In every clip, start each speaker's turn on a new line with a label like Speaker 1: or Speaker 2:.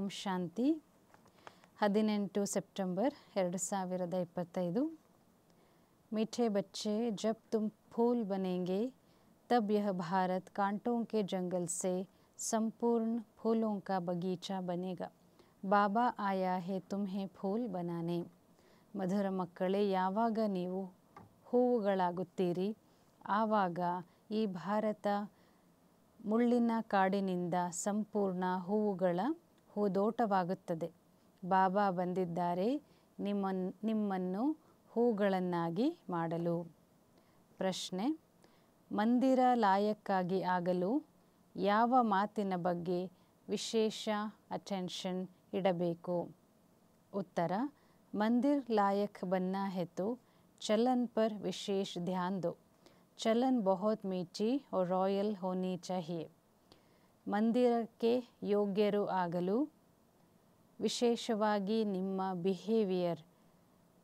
Speaker 1: ಓಂ ಶಾಂತಿ 18 सितंबर 2025। मीठे बच्चे, जब तुम फूल बनेंगे तब यह भारत कांटों के जंगल से संपूर्ण फूलों का बगीचा बनेगा। बाबा आया है तुम्हें फूल बनाने। ಮಧುರ ಮಕ್ಕಳೇ, ಯಾವಾಗ ನೀವು ಹೂವುಗಳಾಗುತ್ತೀರಿ ಆವಾಗ ಈ ಭಾರತ ಮುಳ್ಳಿನ ಕಾಡಿನಿಂದ ಸಂಪೂರ್ಣ ಹೂವುಗಳ ಹೂದೋಟವಾಗುತ್ತದೆ. ಬಾಬಾ ಬಂದಿದ್ದಾರೆ ನಿಮ್ಮನ್ನು ಹೂಗಳನ್ನಾಗಿ ಮಾಡಲು. ಪ್ರಶ್ನೆ: ಮಂದಿರ ಲಾಯಕ್ಕಾಗಿ ಆಗಲು ಯಾವ ಮಾತಿನ ಬಗ್ಗೆ ವಿಶೇಷ ಅಟೆನ್ಷನ್ ಇಡಬೇಕು? ಉತ್ತರ: मंदिर लायक बनना है तो चलन पर विशेष ध्यान दो। चलन बहुत मीठी और रॉयल होनी चाहिए। ಮಂದಿರಕ್ಕೆ ಯೋಗ್ಯರು ಆಗಲು ವಿಶೇಷವಾಗಿ ನಿಮ್ಮ ಬಿಹೇವಿಯರ್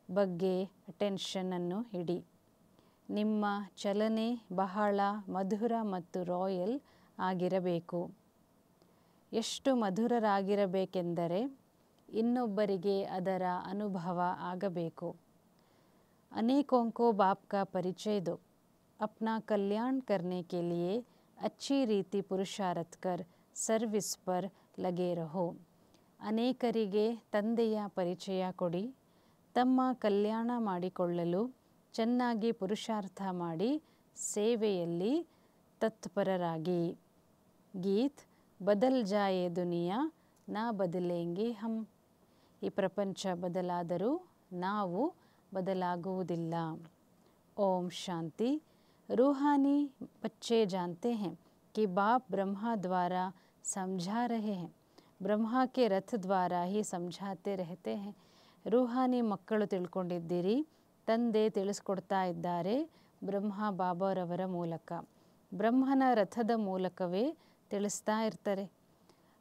Speaker 1: ಬಗ್ಗೆ ಅಟೆನ್ಷನನ್ನು ಇಡಿ. ನಿಮ್ಮ ಚಲನೆ ಬಹಳ ಮಧುರ ಮತ್ತು ರಾಯಲ್ ಆಗಿರಬೇಕು. ಎಷ್ಟು ಮಧುರರಾಗಿರಬೇಕೆಂದರೆ ಇನ್ನೊಬ್ಬರಿಗೆ ಅದರ ಅನುಭವ ಆಗಬೇಕು. अनेकों को बाप का परिचय दो। अपना कल्याण करने के लिए अच्छी रीति पुरुषार्थ कर सर्विस पर लगे रहो। ಅನೇಕರಿಗೆ ತಂದೆಯ ಪರಿಚಯ ಕೊಡಿ. ತಮ್ಮ ಕಲ್ಯಾಣ ಮಾಡಿಕೊಳ್ಳಲು ಚೆನ್ನಾಗಿ ಪುರುಷಾರ್ಥ ಮಾಡಿ ಸೇವೆಯಲ್ಲಿ ತತ್ಪರರಾಗಿ. ಗೀತ್: ಬದಲ್ ಜಾಯೆ ದುನಿಯಾ ನಾ ಬದಲೇಂಗೆ ಹಮ್. ಈ ಪ್ರಪಂಚ ಬದಲಾದರೂ ನಾವು ಬದಲಾಗುವುದಿಲ್ಲ. ಓಂ ಶಾಂತಿ. रूहानी बच्चे जानते हैं कि बाप ब्रह्मा द्वारा समझा रहे हैं। ब्रह्मा के रथ द्वारा ही समझाते रहते हैं। ರೂಹಾನಿ ಮಕ್ಕಳು ತಿಳ್ಕೊಂಡಿದ್ದೀರಿ, ತಂದೆ ತಿಳಿಸ್ಕೊಡ್ತಾ ಇದ್ದಾರೆ ಬ್ರಹ್ಮ ಬಾಬಾರವರ ಮೂಲಕ. ಬ್ರಹ್ಮನ ರಥದ ಮೂಲಕವೇ ತಿಳಿಸ್ತಾ ಇರ್ತಾರೆ.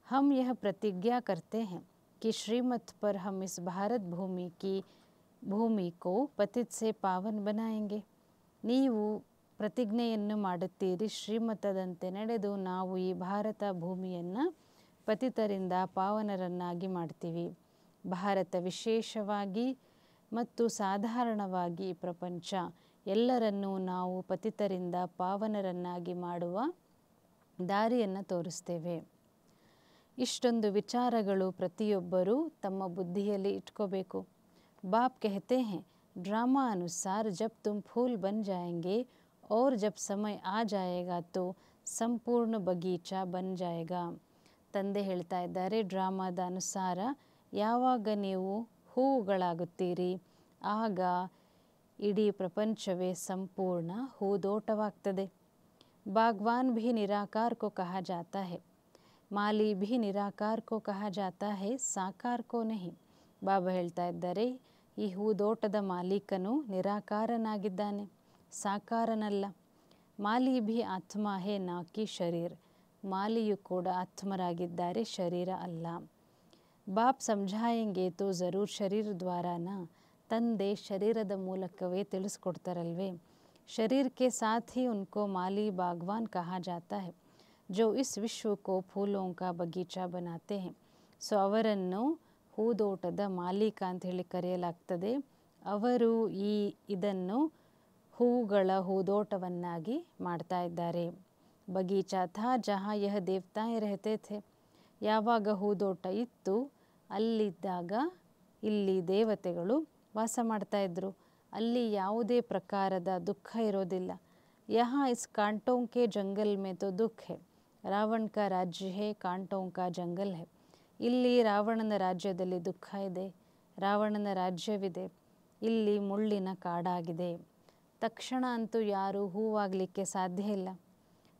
Speaker 1: हम यह प्रतिज्ञा करते हैं कि श्रीमत पर हम इस भारत भूमि को पतित से पावन बनाएंगे। ನೀವು ಪ್ರತಿಜ್ಞೆಯನ್ನು ಮಾಡುತ್ತೀರಿ, ಶ್ರೀಮತದಂತೆ ನಡೆದು ನಾವು ಈ ಭಾರತ ಭೂಮಿಯನ್ನು ಪತಿತರಿಂದ ಪಾವನರನ್ನಾಗಿ ಮಾಡ್ತೀವಿ. ಭಾರತ ವಿಶೇಷವಾಗಿ ಮತ್ತು ಸಾಧಾರಣವಾಗಿ ಪ್ರಪಂಚ ಎಲ್ಲರನ್ನೂ ನಾವು ಪತಿತರಿಂದ ಪಾವನರನ್ನಾಗಿ ಮಾಡುವ ದಾರಿಯನ್ನು ತೋರಿಸ್ತೇವೆ. ಇಷ್ಟೊಂದು ವಿಚಾರಗಳು ಪ್ರತಿಯೊಬ್ಬರೂ ತಮ್ಮ ಬುದ್ಧಿಯಲ್ಲಿ ಇಟ್ಕೋಬೇಕು. बाप कहते हैं ड्रामा अनुसार जब तुम फूल बन जाएंगे और जब समय आ जाएगा तो ಸಂಪೂರ್ಣ ಬಗೀಚಾ ಬನ್ ಜಾಯೇಗಾ. ತಂದೆ ಹೇಳ್ತಾ ಇದ್ದಾರೆ, ಡ್ರಾಮಾದ ಅನುಸಾರ ಯಾವಾಗ ನೀವು ಹೂವುಗಳಾಗುತ್ತೀರಿ ಆಗ ಇಡೀ ಪ್ರಪಂಚವೇ ಸಂಪೂರ್ಣ ಹೂದೋಟವಾಗ್ತದೆ. बागवान भी निराकार को कहा जाता है, माली भी निराकार को कहा जाता है, साकार को नहीं. ಬಾಬಾ ಹೇಳ್ತಾ ಇದ್ದಾರೆ, ಈ ಹೂದೋಟದ ಮಾಲೀಕನು ನಿರಾಕಾರನಾಗಿದ್ದಾನೆ, ಸಾಕಾರನಲ್ಲ. ಮಾಲಿ ಭಿ ಆತ್ಮ ಹೇ ನಾಕಿ ಶರೀರ್. ಮಾಲಿಯು ಕೂಡ ಆತ್ಮರಾಗಿದ್ದಾರೆ, ಶರೀರ ಅಲ್ಲ. ಬಾಪ್ ಸಮझाएंगे तो ज़रूर ಶರೀರ ದ್ವಾರಾನ. ತಂದೆ ಶರೀರದ ಮೂಲಕವೇ ತಿಳಿಸ್ಕೊಡ್ತಾರಲ್ವೇ. शरीर के साथ ही उनको माली बागवान कहा जाता है जो इस विश्व को फूलों का बगीचा बनाते हैं. ಸೊ ಅವರನ್ನು ಹೂದೋಟದ ಮಾಲೀಕ ಅಂತ ಹೇಳಿ ಕರೆಯಲಾಗ್ತದೆ. ಅವರು ಇದನ್ನು ಹೂವುಗಳ ಹೂದೋಟವನ್ನಾಗಿ ಮಾಡ್ತಾ ಇದ್ದಾರೆ. ಬಗೀಚಾ ಥಾ ಜಹಾ ಯಹ ದೇವತಾಯೇ ರಹತೆ ಥೆ. ಯಾವಾಗ ಹೂದೋಟ ಇತ್ತು ಅಲ್ಲಿದ್ದಾಗ ಇಲ್ಲಿ ದೇವತೆಗಳು ವಾಸ ಮಾಡ್ತಾಯಿದ್ರು. ಅಲ್ಲಿ ಯಾವುದೇ ಪ್ರಕಾರದ ದುಃಖ ಇರೋದಿಲ್ಲ. ಯಹಾ ಇಸ್ ಕಾಂಟೋं के जंगल में तो दुख है, ರಾವಣ का राज्य है, ಕಾಂಟೋं का जंगल है. ಇಲ್ಲಿ ರಾವಣನ ರಾಜ್ಯದಲ್ಲಿ ದುಃಖ ಇದೆ, ರಾವಣನ ರಾಜ್ಯವಿದೆ, ಇಲ್ಲಿ ಮುಳ್ಳಿನ ಕಾಡಾಗಿದೆ. ತಕ್ಷಣ ಅಂತೂ ಯಾರೂ ಹೂವಾಗಲಿಕ್ಕೆ ಸಾಧ್ಯ ಇಲ್ಲ.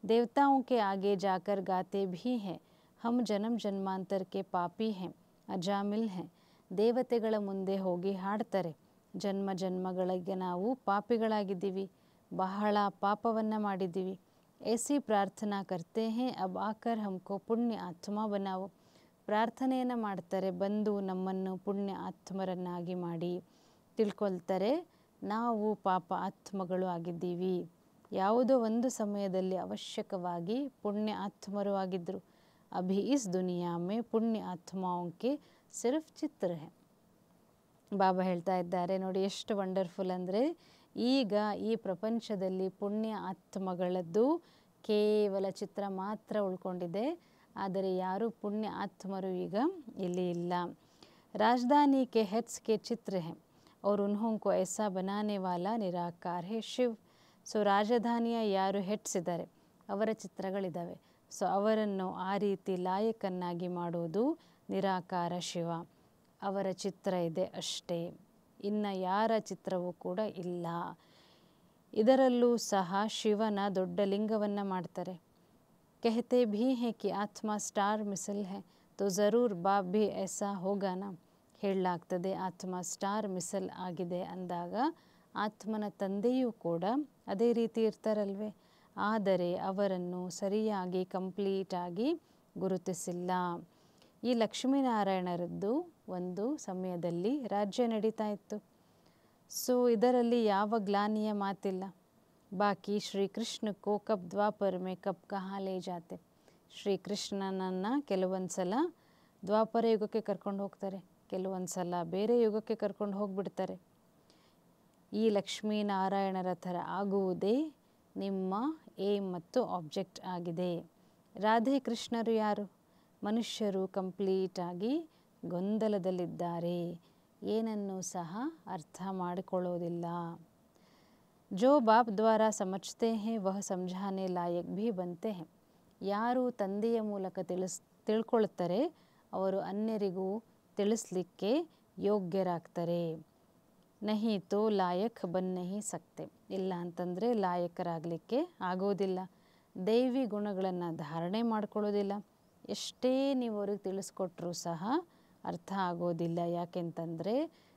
Speaker 1: ದೇವತಾओं के आगे जाकर गाते भी हैं हम जन्म जन्मांतर के पापी हैं अजामिल हैं. ದೇವತೆಗಳ ಮುಂದೆ ಹೋಗಿ ಹಾಡ್ತಾರೆ, ಜನ್ಮ ಜನ್ಮಗಳಿಗೆ ನಾವು ಪಾಪಿಗಳಾಗಿದ್ದೀವಿ, ಬಹಳ ಪಾಪವನ್ನು ಮಾಡಿದ್ದೀವಿ. ऐसी प्रार्थना करते हैं अब आकर हमको पुण्य आत्मा बनाओ. ಪ್ರಾರ್ಥನೆಯನ್ನು ಮಾಡ್ತಾರೆ, ಬಂದು ನಮ್ಮನ್ನು ಪುಣ್ಯ ಆತ್ಮರನ್ನಾಗಿ ಮಾಡಿ. ತಿಳ್ಕೊಳ್ತಾರೆ, ನಾವು ಪಾಪ ಆತ್ಮಗಳು ಆಗಿದ್ದೀವಿ. ಯಾವುದೋ ಒಂದು ಸಮಯದಲ್ಲಿ ಅವಶ್ಯಕವಾಗಿ ಪುಣ್ಯ ಆತ್ಮರು ಆಗಿದ್ದರು. अभी इस दुनिया में पुण्य आत्माओं के सिर्फ ಚಿತ್ರ है. ಬಾಬಾ ಹೇಳ್ತಾ ಇದ್ದಾರೆ ನೋಡಿ ಎಷ್ಟು ವಂಡರ್ಫುಲ್ ಅಂದರೆ, ಈಗ ಈ ಪ್ರಪಂಚದಲ್ಲಿ ಪುಣ್ಯ ಆತ್ಮಗಳದ್ದು ಕೇವಲ ಚಿತ್ರ ಮಾತ್ರ ಉಳ್ಕೊಂಡಿದೆ, ಆದರೆ ಯಾರೂ ಪುಣ್ಯ ಆತ್ಮರು ಈಗ ಇಲ್ಲಿ ಇಲ್ಲ. राजधानी के हेड्स के चित्र हैं और उन्हों को ऐसा बनाने वाला निराकार है शिव. ಸೊ ರಾಜಧಾನಿಯ ಯಾರು ಹೆಡ್ಸ್ ಇದ್ದಾರೆ ಅವರ ಚಿತ್ರಗಳಿದ್ದಾವೆ. ಸೊ ಅವರನ್ನು ಆ ರೀತಿ ಲಾಯಕನ್ನಾಗಿ ಮಾಡೋದು ನಿರಾಕಾರ ಶಿವ. ಅವರ ಚಿತ್ರ ಇದೆ ಅಷ್ಟೇ, ಇನ್ನು ಯಾರ ಚಿತ್ರವೂ ಕೂಡ ಇಲ್ಲ. ಇದರಲ್ಲೂ ಸಹ ಶಿವನ ದೊಡ್ಡ ಲಿಂಗವನ್ನು ಮಾಡ್ತಾರೆ. कहते भी हैं कि आत्मा स्टार मिसल है तो ज़रूर बाप भी ऐसा होगा ना. ಹೇಳಲಾಗ್ತದೆ ಆತ್ಮ ಸ್ಟಾರ್ ಮಿಸಲ್ ಆಗಿದೆ ಅಂದಾಗ ಆತ್ಮನ ತಂದೆಯೂ ಕೂಡ ಅದೇ ರೀತಿ ಇರ್ತಾರಲ್ವೇ, ಆದರೆ ಅವರನ್ನು ಸರಿಯಾಗಿ ಕಂಪ್ಲೀಟಾಗಿ ಗುರುತಿಸಿಲ್ಲ. ಈ ಲಕ್ಷ್ಮೀನಾರಾಯಣರದ್ದು ಒಂದು ಸಮಯದಲ್ಲಿ ರಾಜ್ಯ ನಡೀತಾ ಇತ್ತು. ಸೊ ಇದರಲ್ಲಿ ಯಾವ ಗ್ಲಾನಿಯ ಮಾತಿಲ್ಲ. ಬಾಕಿ ಶ್ರೀಕೃಷ್ಣಕ್ಕೋ ಕಬ್ ದ್ವಾಪರ ಮೇ ಕಬ್ ಕಹಾ ಲೇ ಜಾತೆ. ಶ್ರೀಕೃಷ್ಣನನ್ನು ಕೆಲವೊಂದು ಸಲ ದ್ವಾಪರ ಯುಗಕ್ಕೆ ಕರ್ಕೊಂಡು ಹೋಗ್ತಾರೆ, ಕೆಲವೊಂದು ಸಲ ಬೇರೆ ಯುಗಕ್ಕೆ ಕರ್ಕೊಂಡು ಹೋಗಿಬಿಡ್ತಾರೆ. ಈ ಲಕ್ಷ್ಮೀನಾರಾಯಣರ ಥರ ಆಗುವುದೇ ನಿಮ್ಮ ಏಮ್ ಮತ್ತು ಆಬ್ಜೆಕ್ಟ್ ಆಗಿದೆ. ರಾಧೆ ಕೃಷ್ಣರು ಯಾರು? ಮನುಷ್ಯರು ಕಂಪ್ಲೀಟಾಗಿ ಗೊಂದಲದಲ್ಲಿದ್ದಾರೆ, ಏನನ್ನೂ ಸಹ ಅರ್ಥ ಮಾಡಿಕೊಳ್ಳೋದಿಲ್ಲ. जो बाप द्वारा समझते हैं वह समझाने लायक भी बनते हैं. ಯಾರು ತಂದೆಯ ಮೂಲಕ ತಿಳ್ಕೊಳ್ತಾರೆ ಅವರು ಅನ್ಯರಿಗೂ ತಿಳಿಸ್ಲಿಕ್ಕೆ ಯೋಗ್ಯರಾಗ್ತಾರೆ. ನಹಿ ತೋ ಲಾಯಕ್ ಬನ್ ನಹಿ ಸಕ್ತೆ. ಇಲ್ಲ ಅಂತಂದರೆ ಲಾಯಕರಾಗಲಿಕ್ಕೆ ಆಗೋದಿಲ್ಲ. ದೈವಿ ಗುಣಗಳನ್ನು ಧಾರಣೆ ಮಾಡ್ಕೊಳ್ಳೋದಿಲ್ಲ. ಎಷ್ಟೇ ನೀವು ಅವ್ರಿಗೆ ತಿಳಿಸ್ಕೊಟ್ರೂ ಸಹ ಅರ್ಥ ಆಗೋದಿಲ್ಲ. ಯಾಕೆಂತಂದರೆ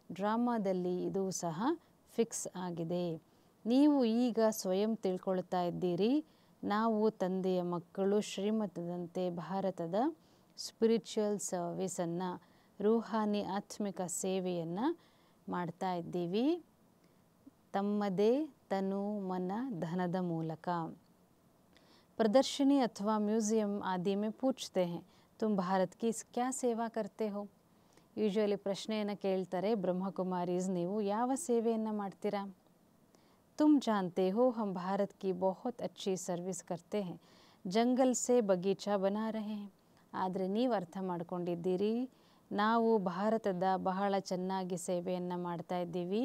Speaker 1: ಡ್ರಾಮಾದಲ್ಲಿ ಇದು ಸಹ ಫಿಕ್ಸ್ ಆಗಿದೆ. ನೀವು ಈಗ ಸ್ವಯಂ ತಿಳ್ಕೊಳ್ತಾ ಇದ್ದೀರಿ, ನಾವು ತಂದೆಯ ಮಕ್ಕಳು ಶ್ರೀಮತದಂತೆ ಭಾರತದ ಸ್ಪಿರಿಚುವಲ್ ಸರ್ವಿಸನ್ನು, ರೂಹಾನಿ ಆತ್ಮಿಕ ಸೇವೆಯನ್ನು ಮಾಡ್ತಾ ಇದ್ದೀವಿ ತಮ್ಮದೇ ತನು ಮನ ಧನದ ಮೂಲಕ. ಪ್ರದರ್ಶನಿ ಅಥವಾ ಮ್ಯೂಸಿಯಂ ಆದಿ ಮೇ ಪೂಚ್ತೆ ಹೈ ತುಮ್ ಭಾರತ್ ಕಿ ಕ್ಯಾ ಸೇವಾ ಕರ್ತೆ ಹೋ. ಯೂಶುವಲಿ ಪ್ರಶ್ನೆಯನ್ನು ಕೇಳ್ತಾರೆ ಬ್ರಹ್ಮಕುಮಾರೀಸ್, ನೀವು ಯಾವ ಸೇವೆಯನ್ನು ಮಾಡ್ತೀರಾ? तुम जानते हो हम भारत की बहुत अच्छी सर्विस करते हैं, जंगल से बगीचा बना रहे हैं. ಆದರೆ ನೀವು ಅರ್ಥ ಮಾಡ್ಕೊಂಡಿದ್ದೀರಿ, ನಾವು ಭಾರತದ ಬಹಳ ಚೆನ್ನಾಗಿ ಸೇವೆಯನ್ನು ಮಾಡ್ತಾ ಇದ್ದೀವಿ,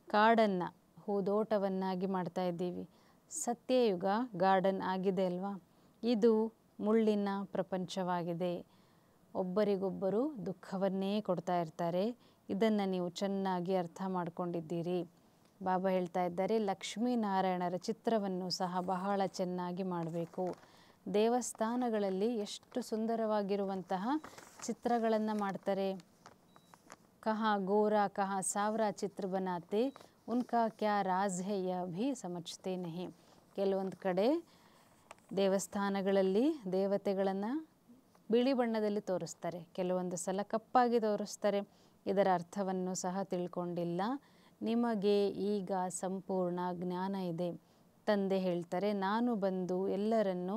Speaker 1: ಕಾಡನ್ನು ಹೂದೋಟವನ್ನಾಗಿ ಮಾಡ್ತಾ ಇದ್ದೀವಿ. ಸತ್ಯಯುಗ ಗಾರ್ಡನ್ ಆಗಿದೆ ಅಲ್ವಾ, ಇದು ಮುಳ್ಳಿನ ಪ್ರಪಂಚವಾಗಿದೆ. ಒಬ್ಬರಿಗೊಬ್ಬರು ದುಃಖವನ್ನೇ ಕೊಡ್ತಾ ಇರ್ತಾರೆ. ಇದನ್ನು ನೀವು ಚೆನ್ನಾಗಿ ಅರ್ಥ ಮಾಡ್ಕೊಂಡಿದ್ದೀರಿ. ಬಾಬಾ ಹೇಳ್ತಾ ಇದ್ದಾರೆ, ಲಕ್ಷ್ಮೀನಾರಾಯಣರ ಚಿತ್ರವನ್ನು ಸಹ ಬಹಳ ಚೆನ್ನಾಗಿ ಮಾಡಬೇಕು. ದೇವಸ್ಥಾನಗಳಲ್ಲಿ ಎಷ್ಟು ಸುಂದರವಾಗಿರುವಂತಹ ಚಿತ್ರಗಳನ್ನು ಮಾಡ್ತಾರೆ. ಕಹಾ ಗೋರಾ ಕಹಾ ಸಾವ್ರಾ ಚಿತ್ರ ಬನಾತೆ ಉನ್ಕಾ ಕ್ಯಾ ರಾಜ್ ಹೈ ಯಹ ಭಿ ಸಮಜ್ತೆ ನಹಿ. ಕೆಲವೊಂದು ಕಡೆ ದೇವಸ್ಥಾನಗಳಲ್ಲಿ ದೇವತೆಗಳನ್ನು ಬಿಳಿ ಬಣ್ಣದಲ್ಲಿ ತೋರಿಸ್ತಾರೆ, ಕೆಲವೊಂದು ಸಲ ಕಪ್ಪಾಗಿ ತೋರಿಸ್ತಾರೆ. ಇದರ ಅರ್ಥವನ್ನು ಸಹ ತಿಳ್ಕೊಂಡಿಲ್ಲ. ನಿಮಗೆ ಈಗ ಸಂಪೂರ್ಣ ಜ್ಞಾನ ಇದೆ. ತಂದೆ ಹೇಳ್ತಾರೆ, ನಾನು ಬಂದು ಎಲ್ಲರನ್ನೂ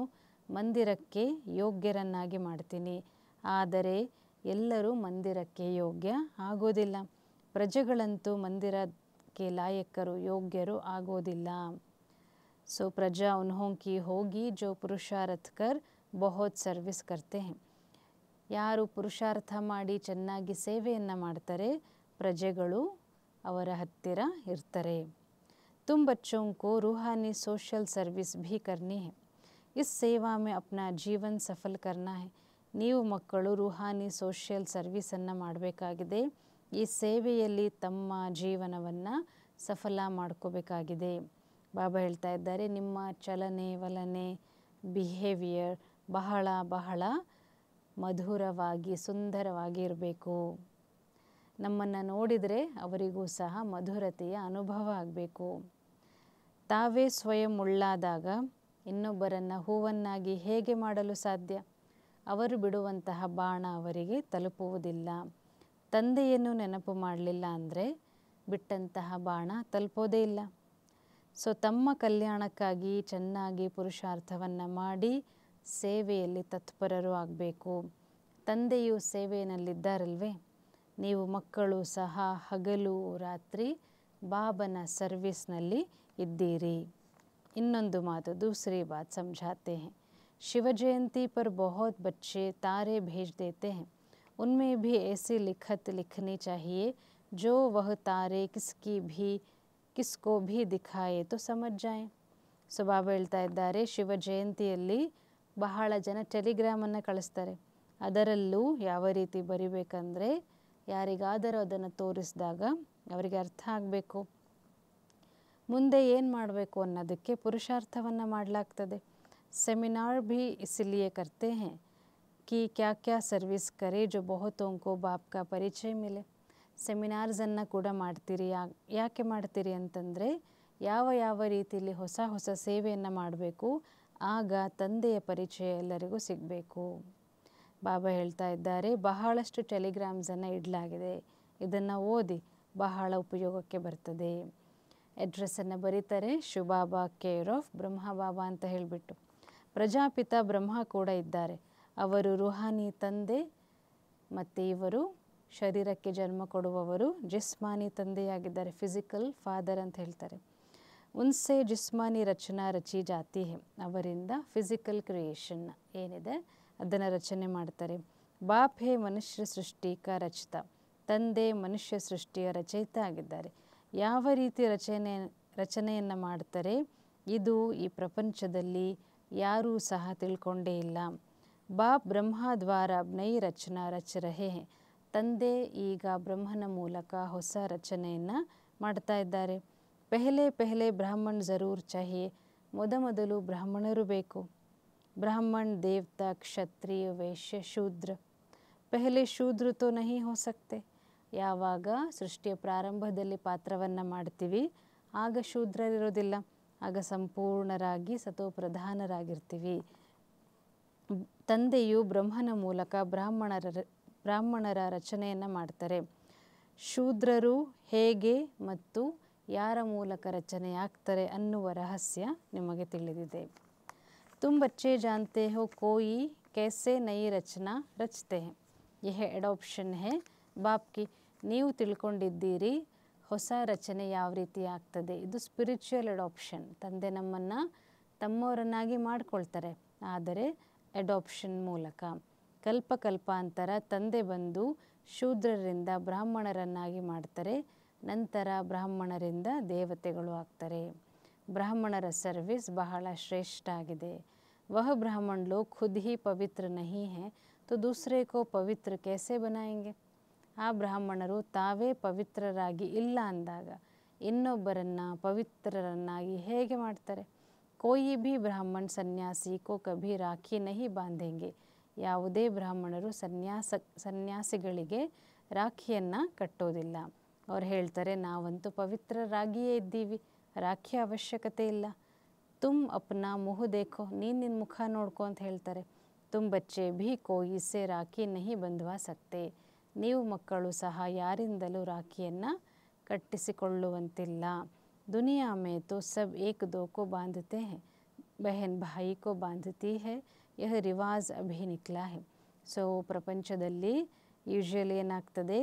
Speaker 1: ಮಂದಿರಕ್ಕೆ ಯೋಗ್ಯರನ್ನಾಗಿ ಮಾಡ್ತೀನಿ, ಆದರೆ ಎಲ್ಲರೂ ಮಂದಿರಕ್ಕೆ ಯೋಗ್ಯ ಆಗೋದಿಲ್ಲ. ಪ್ರಜೆಗಳಂತೂ ಮಂದಿರಕ್ಕೆ ಲಾಯಕರು ಯೋಗ್ಯರು ಆಗೋದಿಲ್ಲ. ಸೊ ಪ್ರಜಾ ಉನ್ಹೋಂ ಕಿ ಹೋಗಿ ಜೋ ಪುರುಷಾರ್ಥ ಕರ್ ಬಹುತ್ ಸರ್ವಿಸ್ ಕರ್ತೆ ಹೈ. ಯಾರು ಪುರುಷಾರ್ಥ ಮಾಡಿ ಚೆನ್ನಾಗಿ ಸೇವೆಯನ್ನು ಮಾಡ್ತಾರೆ ಪ್ರಜೆಗಳು ಅವರ ಹತ್ತಿರ ಇರ್ತಾರೆ. तुम बच्चों को रूहानी सोशल सर्विस भी करनी है, इस सेवा में अपना जीवन सफल करना है. ನೀವು ಮಕ್ಕಳು ರೂಹಾನಿ ಸೋಷಿಯಲ್ ಸರ್ವಿಸನ್ನು ಮಾಡಬೇಕಾಗಿದೆ. ಈ ಸೇವೆಯಲ್ಲಿ ತಮ್ಮ ಜೀವನವನ್ನು ಸಫಲ ಮಾಡ್ಕೋಬೇಕಾಗಿದೆ. ಬಾಬಾ ಹೇಳ್ತಾ ಇದ್ದಾರೆ, ನಿಮ್ಮ ಚಲನೆ ವಲನೆ ಬಿಹೇವಿಯರ್ ಬಹಳ ಬಹಳ ಮಧುರವಾಗಿ ಸುಂದರವಾಗಿ ಇರಬೇಕು. ನಮ್ಮನ್ನು ನೋಡಿದರೆ ಅವರಿಗೂ ಸಹ ಮಧುರತೆಯ ಅನುಭವ ಆಗಬೇಕು. ತಾವೇ ಸ್ವಯಂ ಮುಳ್ಳಾದಾಗ ಇನ್ನೊಬ್ಬರನ್ನು ಹೂವನ್ನಾಗಿ ಹೇಗೆ ಮಾಡಲು ಸಾಧ್ಯ? ಅವರು ಬಿಡುವಂತಹ ಬಾಣ ಅವರಿಗೆ ತಲುಪುವುದಿಲ್ಲ. ತಂದೆಯನ್ನು ನೆನಪು ಮಾಡಲಿಲ್ಲ ಅಂದರೆ ಬಿಟ್ಟಂತಹ ಬಾಣ ತಲುಪೋದೇ ಇಲ್ಲ. ಸೊ ತಮ್ಮ ಕಲ್ಯಾಣಕ್ಕಾಗಿ ಚೆನ್ನಾಗಿ ಪುರುಷಾರ್ಥವನ್ನು ಮಾಡಿ ಸೇವೆಯಲ್ಲಿ ತತ್ಪರರು ಆಗಬೇಕು. ತಂದೆಯು ಸೇವೆಯಲ್ಲಿದ್ದಾರಲ್ವೇ, ನೀವು ಮಕ್ಕಳು ಸಹ ಹಗಲು ರಾತ್ರಿ ಬಾಬನ ಸರ್ವಿಸ್ನಲ್ಲಿ ಇದ್ದೀರಿ. ಇನ್ನೊಂದು ಮಾತು, दूसरी बात समझाते हैं। शिव जयंती पर बहुत बच्चे तारे भेज देते हैं, उनमें भी ऐसी लिखत लिखनी चाहिए जो वह तारे किसको भी दिखाए तो समझ जाएं। ಸೊ ಬಾಬಾ ಹೇಳ್ತಾ ಇದ್ದಾರೆ, ಶಿವ ಜಯಂತಿಯಲ್ಲಿ ಬಹಳ ಜನ ಟೆಲಿಗ್ರಾಮನ್ನು ಕಳಿಸ್ತಾರೆ. ಅದರಲ್ಲೂ ಯಾವ ರೀತಿ ಬರಿಬೇಕಂದ್ರೆ, ಯಾರಿಗಾದರೂ ಅದನ್ನು ತೋರಿಸಿದಾಗ ಅವರಿಗೆ ಅರ್ಥ ಆಗಬೇಕು, ಮುಂದೆ ಏನು ಮಾಡಬೇಕು ಅನ್ನೋದಕ್ಕೆ ಪುರುಷಾರ್ಥವನ್ನು ಮಾಡಲಾಗ್ತದೆ. सेमिनार भी इसलिए करते हैं कि क्या क्या सर्विस करे जो बहुतों को बाप का ಪರಿಚಯ मिले. ಸೆಮಿನಾರ್ಸನ್ನು ಕೂಡ ಮಾಡ್ತೀರಿ. ಯಾಕೆ ಮಾಡ್ತೀರಿ ಅಂತಂದರೆ, ಯಾವ ರೀತಿಯಲ್ಲಿ ಹೊಸ ಹೊಸ ಸೇವೆಯನ್ನು ಮಾಡಬೇಕು, ಆಗ ತಂದೆಯ ಪರಿಚಯ ಎಲ್ಲರಿಗೂ ಸಿಗಬೇಕು. ಬಾಬಾ ಹೇಳ್ತಾ ಇದ್ದಾರೆ, ಬಹಳಷ್ಟು ಟೆಲಿಗ್ರಾಮ್ಸನ್ನು ಇಡಲಾಗಿದೆ, ಇದನ್ನು ಓದಿ, ಬಹಳ ಉಪಯೋಗಕ್ಕೆ ಬರ್ತದೆ. ಅಡ್ರೆಸ್ಸನ್ನು ಬರೀತಾರೆ, ಶಿವಬಾಬಾ ಕೇರ್ ಆಫ್ ಬ್ರಹ್ಮ ಬಾಬಾ ಅಂತ ಹೇಳಿಬಿಟ್ಟು. ಪ್ರಜಾಪಿತ ಬ್ರಹ್ಮ ಕೂಡ ಇದ್ದಾರೆ, ಅವರು ರುಹಾನಿ ತಂದೆ ಮತ್ತು ಇವರು ಶರೀರಕ್ಕೆ ಜನ್ಮ ಕೊಡುವವರು ಜಿಸ್ಮಾನಿ ತಂದೆಯಾಗಿದ್ದಾರೆ, ಫಿಸಿಕಲ್ ಫಾದರ್ ಅಂತ ಹೇಳ್ತಾರೆ. ಉನ್ಸೆ ಜಿಸ್ಮಾನಿ ರಚನಾ ರಚಿ ಜಾತಿ ಹೇ, ಅವರಿಂದ ಫಿಸಿಕಲ್ ಕ್ರಿಯೇಷನ್ ಏನಿದೆ ಅದನ್ನು ರಚನೆ ಮಾಡ್ತಾರೆ. ಬಾಪ್ ಹೇ ಮನುಷ್ಯ ಸೃಷ್ಟಿ ಕ ರಚಿತ, ತಂದೆ ಮನುಷ್ಯ ಸೃಷ್ಟಿಯ ರಚಯಿತ ಆಗಿದ್ದಾರೆ. ಯಾವ ರೀತಿ ರಚನೆಯನ್ನು ಮಾಡ್ತಾರೆ, ಇದು ಈ ಪ್ರಪಂಚದಲ್ಲಿ ಯಾರೂ ಸಹ ತಿಳ್ಕೊಂಡೇ ಇಲ್ಲ. ಬಾಪ್ ಬ್ರಹ್ಮ ದ್ವಾರ ನೈ ರಚನಾ ರಚ ರಹೆ ಹೇ, ತಂದೆ ಈಗ ಬ್ರಹ್ಮನ ಮೂಲಕ ಹೊಸ ರಚನೆಯನ್ನು ಮಾಡ್ತಾ ಇದ್ದಾರೆ. ಪೆಹಲೆ ಬ್ರಾಹ್ಮಣ್ ಜರೂರ್ ಚಾಹಿಯೆ, ಮೊದಲು ಬ್ರಾಹ್ಮಣರು ಬೇಕು. ಬ್ರಾಹ್ಮಣ್ ದೇವತಾ ಕ್ಷತ್ರಿಯ ವೈಶ್ಯ ಶೂದ್ರ, ಪೆಹಲೆ ಶೂದ್ರ ತೋ ನಹಿ ಹೋ ಸಕ್ತೆ. ಯಾವಾಗ ಸೃಷ್ಟಿಯ ಪ್ರಾರಂಭದಲ್ಲಿ ಪಾತ್ರವನ್ನು ಮಾಡ್ತೀವಿ, ಆಗ ಶೂದ್ರರಿರೋದಿಲ್ಲ, ಆಗ ಸಂಪೂರ್ಣರಾಗಿ ಸತೋಪ್ರಧಾನರಾಗಿರ್ತೀವಿ. ತಂದೆಯು ಬ್ರಹ್ಮನ ಮೂಲಕ ಬ್ರಾಹ್ಮಣರ ರಚನೆಯನ್ನು ಮಾಡ್ತಾರೆ. ಶೂದ್ರರು ಹೇಗೆ ಮತ್ತು ಯಾರ ಮೂಲಕ ರಚನೆಯಾಗ್ತಾರೆ ಅನ್ನುವ ರಹಸ್ಯ ನಿಮಗೆ ತಿಳಿದಿದೆ. ತುಮ್ ಬಚ್ಚೆ ಜಾನ್ತೆ ಹೋ ಕೋಯಿ ಕೈಸೆ ನೈ ರಚನಾ ರಚತೆ ಹೇ, ಯಹ ಅಡಾಪ್ಷನ್ ಹೇ ಬಾಪ್ಕಿ. ನೀವು ತಿಳ್ಕೊಂಡಿದ್ದೀರಿ ಹೊಸ ರಚನೆ ಯಾವ ರೀತಿ ಆಗ್ತದೆ, ಇದು ಸ್ಪಿರಿಚುವಲ್ ಅಡಾಪ್ಷನ್. ತಂದೆ ನಮ್ಮನ್ನು ತಮ್ಮವರನ್ನಾಗಿ ಮಾಡ್ಕೊಳ್ತಾರೆ, ಆದರೆ ಅಡಾಪ್ಷನ್ ಮೂಲಕ. ಕಲ್ಪಾಂತರ ತಂದೆ ಬಂದು ಶೂದ್ರರಿಂದ ಬ್ರಾಹ್ಮಣರನ್ನಾಗಿ ಮಾಡ್ತಾರೆ, ನಂತರ ಬ್ರಾಹ್ಮಣರಿಂದ ದೇವತೆಗಳು ಆಗ್ತಾರೆ. ಬ್ರಾಹ್ಮಣರ ಸರ್ವಿಸ್ ಬಹಳ ಶ್ರೇಷ್ಠ ಆಗಿದೆ. ವಹ ಬ್ರಾಹ್ಮಣ ಲೋಗ್ ಖುದ್ ಹಿ ಪವಿತ್ರ ನಹಿ ಹೈ ತೋ ದೂಸರೆ ಕೋ ಪವಿತ್ರ ಕೈಸೆ ಬನಾಯೆಂಗೆ. ಆ ಬ್ರಾಹ್ಮಣರು ತಾವೇ ಪವಿತ್ರರಾಗಿ ಇಲ್ಲ ಅಂದಾಗ ಇನ್ನೊಬ್ಬರನ್ನು ಪವಿತ್ರರನ್ನಾಗಿ ಹೇಗೆ ಮಾಡ್ತಾರೆ. ಕೋಯಿ ಭಿ ಬ್ರಾಹ್ಮಣ ಸನ್ಯಾಸಿ ಕೋ ಕಭಿ ರಾಖಿ ನಹಿ ಬಾಂಧೆಂಗೆ. ಯಾವುದೇ ಬ್ರಾಹ್ಮಣರು ಸನ್ಯಾಸಿಗಳಿಗೆ ರಾಖಿಯನ್ನು ಕಟ್ಟೋದಿಲ್ಲ. ಅವ್ರು ಹೇಳ್ತಾರೆ, ನಾವಂತೂ ಪವಿತ್ರರಾಗಿಯೇ ಇದ್ದೀವಿ, ರಾಖಿ ಅವಶ್ಯಕತೆ ಇಲ್ಲ. ತುಮ್ ಅಪ್ನಾ ಮುಹ್ ದೇಖೋ, ನಿನ್ನ ಮುಖ ನೋಡ್ಕೊ ಅಂತ ಹೇಳ್ತಾರೆ. ತುಮ್ ಬಚ್ಚೆ ಭಿ ಕೋಯಿಸೆ ರಾಖಿ ನಹಿ ಬಂಧವಾ ಸಕ್ತೆ. ನೀವು ಮಕ್ಕಳು ಸಹ ಯಾರಿಂದಲೂ ರಾಖಿಯನ್ನು ಕಟ್ಟಿಸಿಕೊಳ್ಳುವಂತಿಲ್ಲ. ದುನಿಯಾ ಮೇ ತೋ ಸಬ್ ಏಕ್ ದೋ ಕೋ ಬಾಂಧತೆ ಹೈ, ಬಹನ್ ಭಾಯಿ ಕೋ ಬಾಂಧತಿ ಹೈ, ಯಹ ರಿವಾಜ್ ಅಭಿ ನಿಕ್ಲಾ ಹೈ. ಸೊ ಪ್ರಪಂಚದಲ್ಲಿ ಯೂಶ್ವಲಿ ಏನಾಗ್ತದೆ,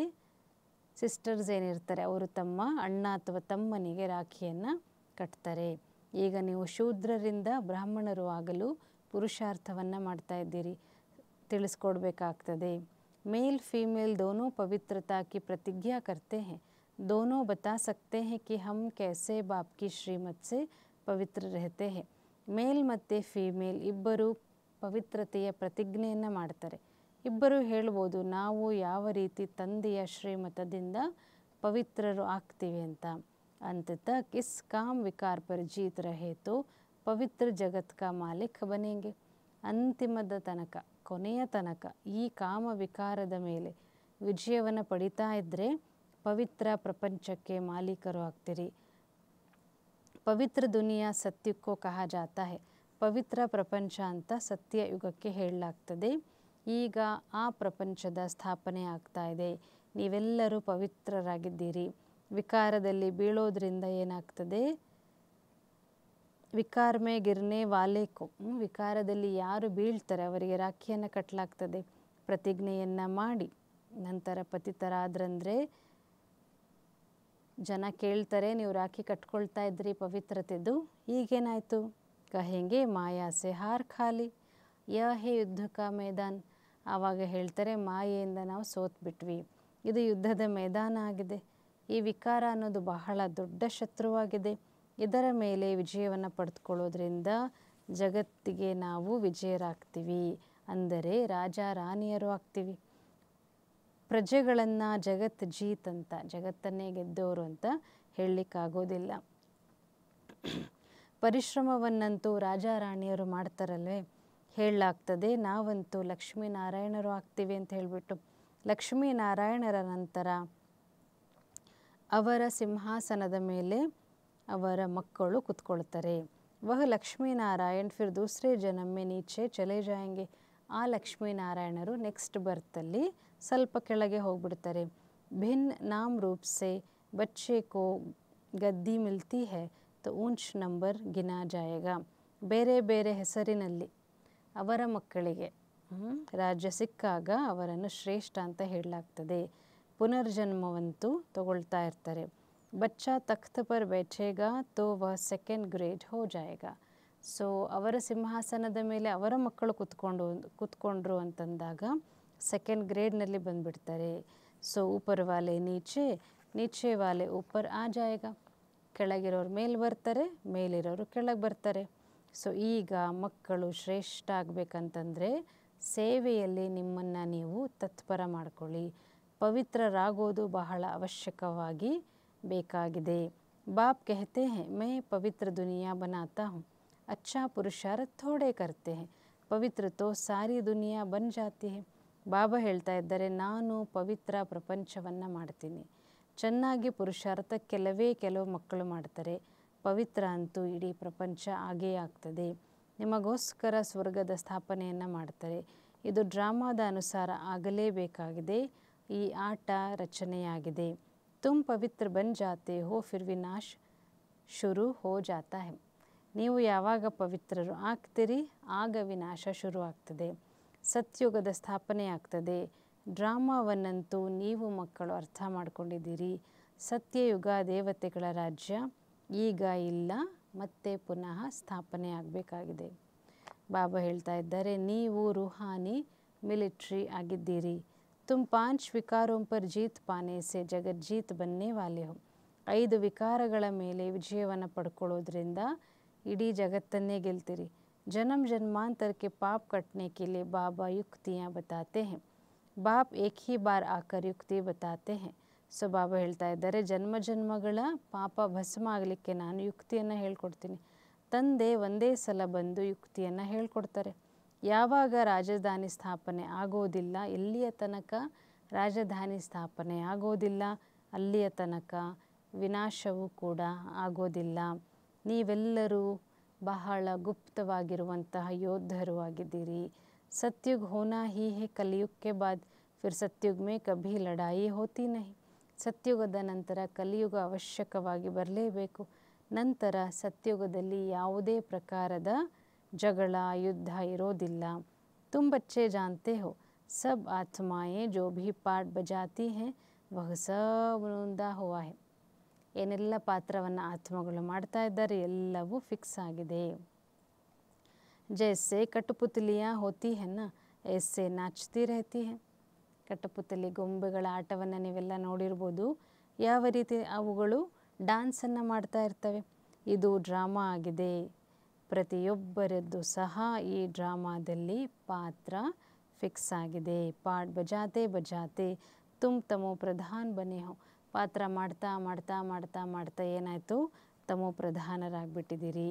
Speaker 1: ಸಿಸ್ಟರ್ಸ್ ಏನಿರ್ತಾರೆ ಅವರು ತಮ್ಮ ಅಣ್ಣ ಅಥವಾ ತಮ್ಮನಿಗೆ ರಾಖಿಯನ್ನು ಕಟ್ತಾರೆ. ಈಗ ನೀವು ಶೂದ್ರರಿಂದ ಬ್ರಾಹ್ಮಣರು ಆಗಲು ಪುರುಷಾರ್ಥವನ್ನು ಮಾಡ್ತಾ ಇದ್ದೀರಿ, ತಿಳಿಸ್ಕೊಡ್ಬೇಕಾಗ್ತದೆ. ಮೇಲ್ ಫೀಮೇಲ್ ದೋನೋ ಪವಿತ್ರತಾ ಕಿ ಪ್ರತಿಜ್ಞಾ ಕರ್ತೆ ಹೈ, दोनों बता सकते हैं कि हम कैसे बाप की श्रीमत से पवित्र रहते हैं. ಮೇಲ್ ಮತ್ತು ಫೀಮೇಲ್ ಇಬ್ಬರು ಪವಿತ್ರತೆಯ ಪ್ರತಿಜ್ಞೆಯನ್ನು ಮಾಡ್ತಾರೆ. ಇಬ್ಬರು ಹೇಳ್ಬೋದು ನಾವು ಯಾವ ರೀತಿ ತಂದೆಯ ಶ್ರೀಮತದಿಂದ ಪವಿತ್ರರು ಆಗ್ತೀವಿ ಅಂತ. अंततः किस काम विकार पर जीत रहे तो ಪವಿತ್ರ ಜಗತ್ ಕಾ ಮಾಲಿಕ್ ಬನೆಂಗೆ. ಅಂತಿಮದ ತನಕ, ಕೊನೆಯ ತನಕ ಈ ಕಾಮ ವಿಕಾರದ ಮೇಲೆ ವಿಜಯವನ್ನು ಪಡಿತಾ ಇದ್ದರೆ ಪವಿತ್ರ ಪ್ರಪಂಚಕ್ಕೆ ಮಾಲೀಕರು ಆಗ್ತೀರಿ. ಪವಿತ್ರ ದುನಿಯಾ ಸತ್ಯಕ್ಕೋ ಕಹಾ ಜಾತಾ ಹೈ, ಪವಿತ್ರ ಪ್ರಪಂಚ ಅಂತ ಸತ್ಯ ಯುಗಕ್ಕೆ ಹೇಳಲಾಗ್ತದೆ. ಈಗ ಆ ಪ್ರಪಂಚದ ಸ್ಥಾಪನೆ ಆಗ್ತಾ ಇದೆ, ನೀವೆಲ್ಲರೂ ಪವಿತ್ರರಾಗಿದ್ದೀರಿ. ವಿಕಾರದಲ್ಲಿ ಬೀಳೋದ್ರಿಂದ ಏನಾಗ್ತದೆ, ವಿಕಾರ ಮೇ ಗಿರ್ನೆ ವಾಲೆಕು, ವಿಕಾರದಲ್ಲಿ ಯಾರು ಬೀಳ್ತಾರೆ ಅವರಿಗೆ ರಾಖಿಯನ್ನು ಕಟ್ಟಲಾಗ್ತದೆ. ಪ್ರತಿಜ್ಞೆಯನ್ನು ಮಾಡಿ ನಂತರ ಪತಿತರಾದ್ರಂದರೆ ಜನ ಕೇಳ್ತಾರೆ, ನೀವು ರಾಖಿ ಕಟ್ಕೊಳ್ತಾ ಇದ್ರಿ ಪವಿತ್ರತೆದು, ಈಗೇನಾಯಿತು? ಕಹೆಂಗೆ ಮಾಯಾ ಸೆ ಹಾರ್ ಖಾಲಿ, ಯ ಹೇ ಯುದ್ಧ ಕಾ ಮೈದಾನ್. ಆವಾಗ ಹೇಳ್ತಾರೆ, ಮಾಯೆಯಿಂದ ನಾವು ಸೋತ್ಬಿಟ್ವಿ, ಇದು ಯುದ್ಧದ ಮೈದಾನ ಆಗಿದೆ. ಈ ವಿಕಾರ ಅನ್ನೋದು ಬಹಳ ದೊಡ್ಡ ಶತ್ರುವಾಗಿದೆ. ಇದರ ಮೇಲೆ ವಿಜಯವನ್ನು ಪಡೆದುಕೊಳ್ಳೋದ್ರಿಂದ ಜಗತ್ತಿಗೆ ನಾವು ವಿಜಯರಾಗ್ತೀವಿ, ಅಂದರೆ ರಾಜ ರಾಣಿಯರು ಆಗ್ತೀವಿ. ಪ್ರಜೆಗಳನ್ನು ಜಗತ್ ಜೀತ್ ಅಂತ, ಜಗತ್ತನ್ನೇ ಗೆದ್ದವರು ಅಂತ ಹೇಳಲಿಕ್ಕಾಗೋದಿಲ್ಲ. ಪರಿಶ್ರಮವನ್ನಂತೂ ರಾಜ ರಾಣಿಯರು ಮಾಡ್ತಾರಲ್ವೇ, ಹೇಳಲಾಗ್ತದೆ, ನಾವಂತೂ ಲಕ್ಷ್ಮೀನಾರಾಯಣರು ಆಗ್ತೀವಿ ಅಂತ ಹೇಳಿಬಿಟ್ಟು. ಲಕ್ಷ್ಮೀನಾರಾಯಣರ ನಂತರ ಅವರ ಸಿಂಹಾಸನದ ಮೇಲೆ ಅವರ ಮಕ್ಕಳು ಕುತ್ಕೊಳ್ತಾರೆ. ವಹ ಲಕ್ಷ್ಮೀನಾರಾಯಣ್ ಫಿರ್ ದೂಸರೆ ಜನ್ಮ ನೀಚೆ ಚಲೆ ಜಾಯಂಗೆ. ಆ ಲಕ್ಷ್ಮೀನಾರಾಯಣರು ನೆಕ್ಸ್ಟ್ ಬರ್ತಲ್ಲಿ ಸ್ವಲ್ಪ ಕೆಳಗೆ ಹೋಗ್ಬಿಡ್ತಾರೆ. ಭಿನ್ನ ನಾಮ್ ರೂಪ್ ಸೆ ಬಚ್ಚೆ ಕೋ ಗದ್ದಿ ಮಿಲ್ತಿ ಹೈ ತೋ ಊಂಚ್ ನಂಬರ್ ಗಿನಾ ಜಾಯೇಗಾ. ಬೇರೆ ಬೇರೆ ಹೆಸರಿನಲ್ಲಿ ಅವರ ಮಕ್ಕಳಿಗೆ ರಾಜ್ಯ ಸಿಕ್ಕಾಗ ಅವರನ್ನು ಶ್ರೇಷ್ಠ ಅಂತ ಹೇಳಲಾಗ್ತದೆ. ಪುನರ್ಜನ್ಮವಂತೂ ತಗೊಳ್ತಾ ಇರ್ತಾರೆ. ಬಚ್ಚಾ ತಖ್ತ್ ಪರ್ ಬೈಠೇಗಾ ತೋ ವಹ ಸೆಕೆಂಡ್ ಗ್ರೇಡ್ ಹೋ ಜಾಯೇಗಾ. ಸೊ ಅವರ ಸಿಂಹಾಸನದ ಮೇಲೆ ಅವರ ಮಕ್ಕಳು ಕುತ್ಕೊಂಡ್ರು ಅಂತಂದಾಗ ಸೆಕೆಂಡ್ ಗ್ರೇಡ್ನಲ್ಲಿ ಬಂದುಬಿಡ್ತಾರೆ. ಸೊ ಊಪರ್ ವಾಲೆ ನೀಚೆ, ನೀಚೆ ವಾಲೆ ಊಪರ್ ಆ ಜಾಯೇಗಾ. ಕೆಳಗಿರೋರು ಮೇಲೆ ಬರ್ತಾರೆ, ಮೇಲಿರೋರು ಕೆಳಗೆ ಬರ್ತಾರೆ. ಸೊ ಈಗ ಮಕ್ಕಳು ಶ್ರೇಷ್ಠ ಆಗಬೇಕಂತಂದರೆ ಸೇವೆಯಲ್ಲಿ ನಿಮ್ಮನ್ನು ನೀವು ತತ್ಪರ ಮಾಡ್ಕೊಳ್ಳಿ. ಪವಿತ್ರರಾಗೋದು ಬಹಳ ಅವಶ್ಯಕವಾಗಿ ಬೇಕಾಗಿದೆ. ಬಾಪ್ कहते हैं मैं पवित्र दुनिया बनाता हूँ, अच्छा पुरुषार्थ थोड़े करते हैं, पवित्र तो सारी दुनिया बन जाती है. ಬಾಬಾ ಹೇಳ್ತಾ ಇದ್ದಾರೆ, ನಾನು ಪವಿತ್ರ ಪ್ರಪಂಚವನ್ನು ಮಾಡ್ತೀನಿ. ಚೆನ್ನಾಗಿ ಪುರುಷಾರ್ಥ ಕೆಲವು ಮಕ್ಕಳು ಮಾಡ್ತಾರೆ, ಪವಿತ್ರ ಅಂತೂ ಇಡೀ ಪ್ರಪಂಚ ಆಗೇ ಆಗ್ತದೆ. ನಿಮಗೋಸ್ಕರ ಸ್ವರ್ಗದ ಸ್ಥಾಪನೆಯನ್ನು ಮಾಡ್ತಾರೆ. ಇದು ಡ್ರಾಮಾದ ಅನುಸಾರ ಆಗಲೇಬೇಕಾಗಿದೆ. ಈ ಆಟ ರಚನೆಯಾಗಿದೆ. ತುಮ್ ಪವಿತ್ರ ಬನ್ ಜಾತೆ ಹೋ ಫಿರ್ ವಿನಾಶ್ ಶುರು ಹೋ ಜಾತಾ ಹೈ. ನೀವು ಯಾವಾಗ ಪವಿತ್ರರು ಆಗ್ತೀರಿ ಆಗ ವಿನಾಶ ಶುರು ಆಗ್ತದೆ, ಸತ್ಯುಗದ ಸ್ಥಾಪನೆ ಆಗ್ತದೆ. ಡ್ರಾಮಾವನ್ನಂತೂ ನೀವು ಮಕ್ಕಳು ಅರ್ಥ ಮಾಡ್ಕೊಂಡಿದ್ದೀರಿ. ಸತ್ಯಯುಗ ದೇವತೆಗಳ ರಾಜ್ಯ ಈಗ ಇಲ್ಲ, ಮತ್ತೆ ಪುನಃ ಸ್ಥಾಪನೆ ಆಗಬೇಕಾಗಿದೆ. ಬಾಬಾ ಹೇಳ್ತಾ ಇದ್ದಾರೆ, ನೀವು ರೂಹಾನಿ ಮಿಲಿಟ್ರಿ ಆಗಿದ್ದೀರಿ. ತುಮ್ 5 ವಿಕಾರೋಂ ಪರ್ ಜೀತ್ ಪಾನೆ ಸೆ ಜಗತ್ ಜೀತ್ ಬನ್ನೇ ವಾಲೆ ಹೋ. 5 ವಿಕಾರಗಳ ಮೇಲೆ ವಿಜಯವನ್ನು ಪಡ್ಕೊಳ್ಳೋದ್ರಿಂದ ಇಡೀ ಜಗತ್ತನ್ನೇ ಗೆಲ್ತೀರಿ. जन्म जन्मांतर के पाप कटने के लिए बाबा युक्तियाँ बताते हैं. बाप एक ही बार आकर युक्ति बताते हैं. ಸೊ ಬಾಬಾ ಹೇಳ್ತಾ ಇದ್ದಾರೆ, ಜನ್ಮ ಜನ್ಮಗಳ ಪಾಪ ಭಸ್ಮ ಆಗಲಿಕ್ಕೆ ನಾನು ಯುಕ್ತಿಯನ್ನು ಹೇಳ್ಕೊಡ್ತೀನಿ. ತಂದೆ ಒಂದೇ ಸಲ ಬಂದು ಯುಕ್ತಿಯನ್ನು ಹೇಳ್ಕೊಡ್ತಾರೆ. ಯಾವಾಗ ರಾಜಧಾನಿ ಸ್ಥಾಪನೆ ಆಗೋದಿಲ್ಲ, ಎಲ್ಲಿಯ ತನಕ ರಾಜಧಾನಿ ಸ್ಥಾಪನೆ ಆಗೋದಿಲ್ಲ ಅಲ್ಲಿಯ ತನಕ ವಿನಾಶವೂ ಕೂಡ ಆಗೋದಿಲ್ಲ. ನೀವೆಲ್ಲರೂ ಬಹಳ ಗುಪ್ತವಾಗಿರುವಂತಹ ಯೋಧರು ಆಗಿದ್ದೀರಿ. ಸತ್ಯುಗ್ ಹೋನಾ ಹೀ ಹೇ ಕಲಿಯುಗ್ ಕೆ ಬಾದ್ ಫಿರ್ ಸತ್ಯುಗ್ ಮೇ ಕಭಿ ಲಡಾಯಿ ಹೋತಿ ನಹಿ. ಸತ್ಯುಗದ ನಂತರ ಕಲಿಯುಗ ಅವಶ್ಯಕವಾಗಿ ಬರಲೇಬೇಕು. ನಂತರ ಸತ್ಯುಗದಲ್ಲಿ ಯಾವುದೇ ಪ್ರಕಾರದ ಜಗಳ ಯುದ್ಧ ಇರೋದಿಲ್ಲ. ತುಮ್ ಬಚ್ಚೆ ಜಾನ್ತೆ ಹೋ ಸಬ್ ಆತ್ಮಾಯೇ ಜೋ ಭಿ ಪಾಠ ಬಜಾತಿ ಹೈ ವಹ ಸಬ್ ನೊಂದಾ ಹುವಾ ಹೈ. ಏನೆಲ್ಲ ಪಾತ್ರವನ್ನು ಆತ್ಮಗಳು ಮಾಡ್ತಾ ಇದ್ದಾರೆ ಎಲ್ಲವೂ ಫಿಕ್ಸ್ ಆಗಿದೆ. ಜೈಸೆ ಕಠಪುತಲಿಯಾ ಹೋತಿ ಹೆನ್ನ ಐಸೆ ನಾಚ್ತಿ ರಹತಿ ಹೈ. ಕಠಪುತಲಿ ಗೊಂಬೆಗಳ ಆಟವನ್ನು ನೀವೆಲ್ಲ ನೋಡಿರ್ಬೋದು. ಯಾವ ರೀತಿ ಅವುಗಳು ಡ್ಯಾನ್ಸನ್ನು ಮಾಡ್ತಾ ಇರ್ತವೆ. ಇದು ಡ್ರಾಮಾ ಆಗಿದೆ. ಪ್ರತಿಯೊಬ್ಬರದ್ದು ಸಹ ಈ ಡ್ರಾಮಾದಲ್ಲಿ ಪಾತ್ರ ಫಿಕ್ಸ್ ಆಗಿದೆ. ಪಾಠ ಬಜಾತೆ ಬಜಾತೆ ತುಮ್ ತಮೋ ಪ್ರಧಾನ್ ಬನೆ ಹೋ. ಪಾತ್ರ ಮಾಡ್ತಾ ಮಾಡ್ತಾ ಮಾಡ್ತಾ ಮಾಡ್ತಾ ಏನಾಯಿತು, ತಮೋ ಪ್ರಧಾನರಾಗ್ಬಿಟ್ಟಿದ್ದೀರಿ.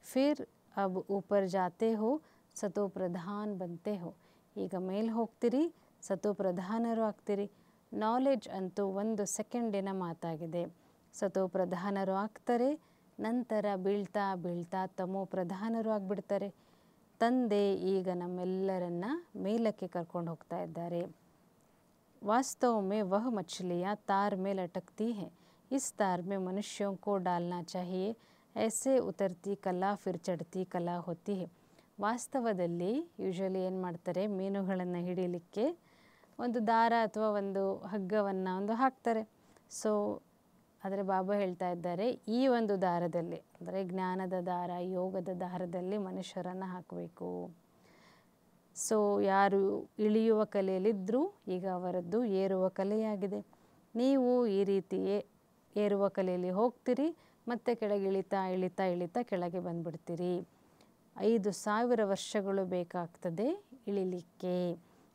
Speaker 1: ಫಿರ್ ಅಬ್ ಊಪರ್ ಜಾತೆ ಹೋ ಸತೋ ಪ್ರಧಾನ್ ಬಂತೆ ಹೋ. ಈಗ ಮೇಲೆ ಹೋಗ್ತೀರಿ, ಸತೋ ಪ್ರಧಾನರು ಆಗ್ತೀರಿ. ನಾಲೆಡ್ಜ್ ಅಂತೂ 1 ಸೆಕೆಂಡಿನ ಮಾತಾಗಿದೆ. ಸತೋ ಪ್ರಧಾನರು ಆಗ್ತಾರೆ, ನಂತರ ಬೀಳ್ತಾ ಬೀಳ್ತಾ ತಮೋ ಪ್ರಧಾನರು ಆಗಿಬಿಡ್ತಾರೆ. ತಂದೆ ಈಗ ನಮ್ಮೆಲ್ಲರನ್ನ ಮೇಲಕ್ಕೆ ಕರ್ಕೊಂಡು ಹೋಗ್ತಾ ಇದ್ದಾರೆ. वास्तव में वह मछलियाँ तार में लटकती हैं. इस तार में मनुष्यों को डालना चाहिए. ऐसे उतरती कला फिर चढ़ती कला होती है. ವಾಸ್ತವದಲ್ಲಿ ಯೂಶಲಿ ಏನು ಮಾಡ್ತಾರೆ, ಮೀನುಗಳನ್ನು ಹಿಡೀಲಿಕ್ಕೆ ಒಂದು ದಾರ ಅಥವಾ ಒಂದು ಹಗ್ಗವನ್ನು ಒಂದು ಹಾಕ್ತಾರೆ. ಸೊ ಆದರೆ ಬಾಬಾ ಹೇಳ್ತಾ ಇದ್ದಾರೆ, ಈ ಒಂದು ದಾರದಲ್ಲಿ ಅಂದರೆ ಜ್ಞಾನದ ದಾರ, ಯೋಗದ ದಾರದಲ್ಲಿ ಮನುಷ್ಯರನ್ನು ಹಾಕಬೇಕು. ಸೊ ಯಾರು ಇಳಿಯುವ ಕಲೆಯಲ್ಲಿದ್ದರೂ ಈಗ ಅವರದ್ದು ಏರುವ ಕಲೆಯಾಗಿದೆ. ನೀವು ಈ ರೀತಿಯೇ ಏರುವ ಕಲೆಯಲ್ಲಿ ಹೋಗ್ತೀರಿ, ಮತ್ತು ಕೆಳಗೆ ಇಳಿತಾ ಇಳಿತಾ ಇಳಿತಾ ಕೆಳಗೆ ಬಂದುಬಿಡ್ತೀರಿ. 5000 ವರ್ಷಗಳು ಬೇಕಾಗ್ತದೆ ಇಳಿಲಿಕ್ಕೆ.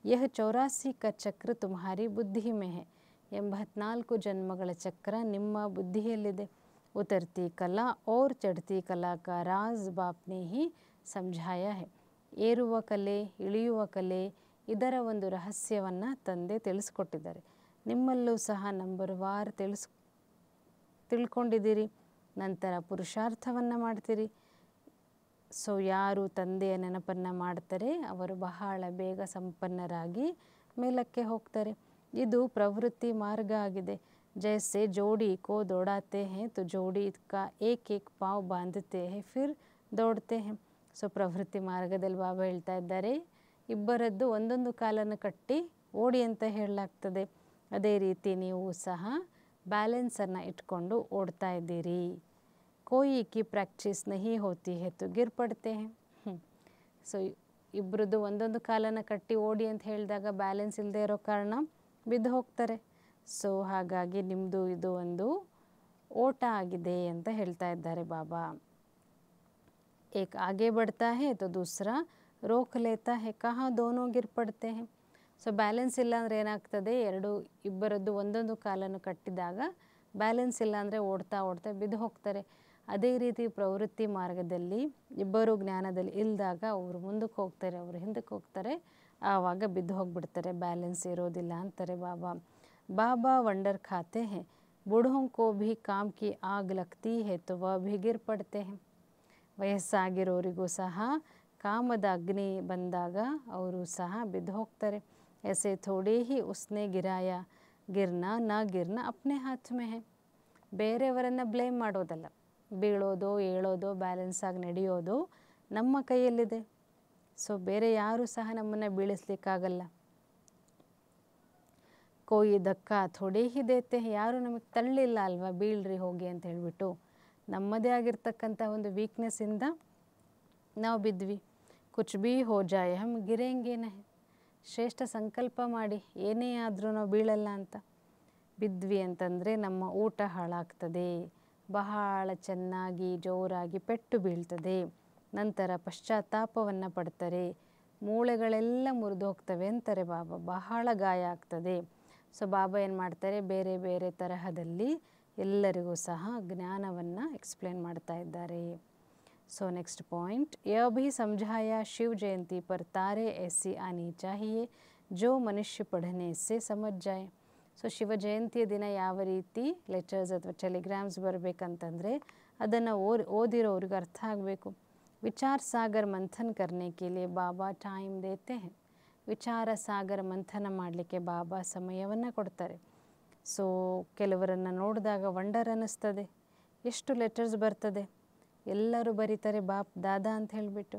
Speaker 1: ಯಹ 84 ಕ ಚಕ್ರ ತುಮ್ಹಾರಿ ಬುದ್ಧಿ ಮೇ ಹೈ. 84 ಜನ್ಮಗಳ ಚಕ್ರ ನಿಮ್ಮ ಬುದ್ಧಿಯಲ್ಲಿದೆ. ಉತರ್ತಿ ಕಲಾ ಔರ್ ಚಡ್ತಿ ಕಲಾ ಕಾ ರಾಜ್ ಬಾಪ್ನೆ ಹಿ ಸಮझाया है. ಏರುವ ಕಲೆ, ಇಳಿಯುವ ಕಲೆ, ಇದರ ಒಂದು ರಹಸ್ಯವನ್ನು ತಂದೆ ತಿಳಿಸ್ಕೊಟ್ಟಿದ್ದಾರೆ. ನಿಮ್ಮಲ್ಲೂ ಸಹ ನಂಬರ್ ವಾರ್ ತಿಳ್ಕೊಂಡಿದ್ದೀರಿ. ನಂತರ ಪುರುಷಾರ್ಥವನ್ನು ಮಾಡ್ತೀರಿ. ಸೊ ಯಾರು ತಂದೆಯ ನೆನಪನ್ನು ಮಾಡ್ತಾರೆ ಅವರು ಬಹಳ ಬೇಗ ಸಂಪನ್ನರಾಗಿ ಮೇಲಕ್ಕೆ ಹೋಗ್ತಾರೆ. ಇದು ಪ್ರವೃತ್ತಿ ಮಾರ್ಗ ಆಗಿದೆ. ಜೈಸೆ ಜೋಡಿ ಕೋ ದೌಡಾತೆ ಹೇ ತೋ ಜೋಡಿ ಕಾ ಏಕ್ ಪಾವ್ ಬಾಂಧತೆ ಹೇ ಫಿರ್ ದೌಡ್ತೆ ಹೇ. ಸೊ ಪ್ರವೃತ್ತಿ ಮಾರ್ಗದಲ್ಲಿ ಬಾಬಾ ಹೇಳ್ತಾ ಇದ್ದಾರೆ, ಇಬ್ಬರದ್ದು ಒಂದೊಂದು ಕಾಲನ್ನು ಕಟ್ಟಿ ಓಡಿ ಅಂತ ಹೇಳಲಾಗ್ತದೆ. ಅದೇ ರೀತಿ ನೀವು ಸಹ ಬ್ಯಾಲೆನ್ಸನ್ನು ಇಟ್ಕೊಂಡು ಓಡ್ತಾ ಇದ್ದೀರಿ. ಕೋಯಿ ಕಿ ಪ್ರಾಕ್ಟೀಸ್ ನಹಿ ಹೋತಿ ಹೇ ತೋ ಗಿರ್ ಪಡ್ತೆ ಹೇ. ಸೊ ಇಬ್ಬರದ್ದು ಒಂದೊಂದು ಕಾಲನ್ನು ಕಟ್ಟಿ ಓಡಿ ಅಂತ ಹೇಳಿದಾಗ ಬ್ಯಾಲೆನ್ಸ್ ಇಲ್ಲದೆ ಇರೋ ಕಾರಣ ಬಿದ್ದು ಹೋಗ್ತಾರೆ. ಸೊ ಹಾಗಾಗಿ ನಿಮ್ಮದು ಇದು ಒಂದು ಓಟ ಆಗಿದೆ ಅಂತ ಹೇಳ್ತಾ ಇದ್ದಾರೆ ಬಾಬಾ. ಏಕ್ ಆಗೆ ಬಡ್ತಾ ಹೇ ತೋ ದೂಸರಾ ರೋಕ್ ಲೇತಾ ಹೇ, ಕಹಾ ದೋನೋ ಗಿರ್ ಪಡ್ತೆ ಹೇ. ಸೊ ಬ್ಯಾಲೆನ್ಸ್ ಇಲ್ಲ ಅಂದರೆ ಏನಾಗ್ತದೆ, ಇಬ್ಬರದ್ದು ಒಂದೊಂದು ಕಾಲನ್ನು ಕಟ್ಟಿದಾಗ ಬ್ಯಾಲೆನ್ಸ್ ಇಲ್ಲ ಅಂದರೆ ಓಡ್ತಾ ಓಡ್ತಾ ಬಿದ್ದು ಹೋಗ್ತಾರೆ. ಅದೇ ರೀತಿ ಪ್ರವೃತ್ತಿ ಮಾರ್ಗದಲ್ಲಿ ಇಬ್ಬರು ಜ್ಞಾನದಲ್ಲಿ ಇಲ್ಲದಾಗ ಅವರು ಮುಂದಕ್ಕೆ ಹೋಗ್ತಾರೆ, ಅವರು ಹಿಂದಕ್ಕೆ ಹೋಗ್ತಾರೆ, ಆವಾಗ ಬಿದ್ದು ಹೋಗಿಬಿಡ್ತಾರೆ, ಬ್ಯಾಲೆನ್ಸ್ ಇರೋದಿಲ್ಲ ಅಂತಾರೆ ಬಾಬಾ. ಬಾಬಾ ವಂಡರ್ ಖಾತೆ ಹೇ, ಬೂಢೋಂ ಕೋ ಭಿ ಕಾಮ್ ಕಿ ಆಗ್ ಲಗ್ತಿ ಹೇ ತೋ ವಹ ಭಿ ಗಿರ್ ಪಡ್ತೆ ಹೇ. ವಯಸ್ಸಾಗಿರೋರಿಗೂ ಸಹ ಕಾಮದ ಅಗ್ನಿ ಬಂದಾಗ ಅವರು ಸಹ ಬಿದ್ದು ಹೋಗ್ತಾರೆ. ऐसे थोड़े ही उसने गिराया, गिरना न गिरना अपने हाथ में है. ಬೇರೆಯವರನ್ನು ಬ್ಲೇಮ್ ಮಾಡೋದಲ್ಲ, ಬೀಳೋದು ಏಳೋದು ಬ್ಯಾಲೆನ್ಸ್ ಆಗಿ ನಡೆಯೋದು ನಮ್ಮ ಕೈಯಲ್ಲಿದೆ. ಸೊ ಬೇರೆ ಯಾರೂ ಸಹ ನಮ್ಮನ್ನು ಬೀಳಿಸ್ಲಿಕ್ಕಾಗಲ್ಲ. ಕೋಯಿ ಧಕ್ಕ ಥೋಡೆ ಹಿ ದೇತೆ, ಯಾರು ನಮಗೆ ತಳ್ಳಿಲ್ಲ ಅಲ್ವಾ ಬೀಳ್ರಿ ಹೋಗಿ ಅಂತ ಹೇಳಿಬಿಟ್ಟು. ನಮ್ಮದೇ ಆಗಿರ್ತಕ್ಕಂಥ ಒಂದು ವೀಕ್ನೆಸ್ಸಿಂದ ನಾವು ಬಿದ್ವಿ. ಕುಚ್ ಭೀ ಹೋ ಜಾಯೆ ಹಮ್ ಗಿರೆಂಗೆ ನಹಿ. ಶ್ರೇಷ್ಠ ಸಂಕಲ್ಪ ಮಾಡಿ ಏನೇ ಆದರೂ ನಾವು ಬೀಳಲ್ಲ ಅಂತ. ಬಿದ್ವಿ ಅಂತಂದರೆ ನಮ್ಮ ಊಟ ಹಾಳಾಗ್ತದೆ, ಬಹಳ ಚೆನ್ನಾಗಿ ಜೋರಾಗಿ ಪೆಟ್ಟು ಬೀಳ್ತದೆ. ನಂತರ ಪಶ್ಚಾತ್ತಾಪವನ್ನು ಪಡ್ತಾರೆ, ಮೂಳೆಗಳೆಲ್ಲ ಮುರಿದು ಹೋಗ್ತವೆ ಅಂತಾರೆ ಬಾಬಾ, ಬಹಳ ಗಾಯ ಆಗ್ತದೆ. ಸೊ ಬಾಬಾ ಏನು ಮಾಡ್ತಾರೆ, ಬೇರೆ ಬೇರೆ ತರಹದಲ್ಲಿ ಎಲ್ಲರಿಗೂ ಸಹ ಜ್ಞಾನವನ್ನು ಎಕ್ಸ್ಪ್ಲೇನ್ ಮಾಡ್ತಾ ಇದ್ದಾರೆ. सो नेक्स्ट पॉइंट, यह भी समझाया शिव जयंती पर तारे ऐसी आनी चाहिए जो मनुष्य पढ़ने से समझ जाए. ಸೊ ಶಿವ ಜಯಂತಿಯ ದಿನ ಯಾವ ರೀತಿ ಲೆಟರ್ಸ್ ಅಥವಾ ಟೆಲಿಗ್ರಾಮ್ಸ್ ಬರಬೇಕಂತಂದರೆ ಅದನ್ನು ಓದಿರೋರಿಗೆ ಅರ್ಥ ಆಗಬೇಕು. ವಿಚಾರ ಸಾಗರ್ ಮಂಥನ್ ಕರ್ನೆ ಕೆ ಲಿಯೆ ಬಾಬಾ ಟೈಮ್ ದೇತೆ ಹೇ. ವಿಚಾರ ಸಾಗರ ಮಂಥನ ಮಾಡಲಿಕ್ಕೆ ಬಾಬಾ ಸಮಯವನ್ನು ಕೊಡ್ತಾರೆ. ಸೊ ಕೆಲವರನ್ನು ನೋಡಿದಾಗ ವಂಡರ್ ಅನ್ನಿಸ್ತದೆ, ಎಷ್ಟು ಲೆಟರ್ಸ್ ಬರ್ತದೆ, ಎಲ್ಲರೂ ಬರೀತಾರೆ ಬಾಪ್ ದಾದಾ ಅಂತ ಹೇಳಿಬಿಟ್ಟು.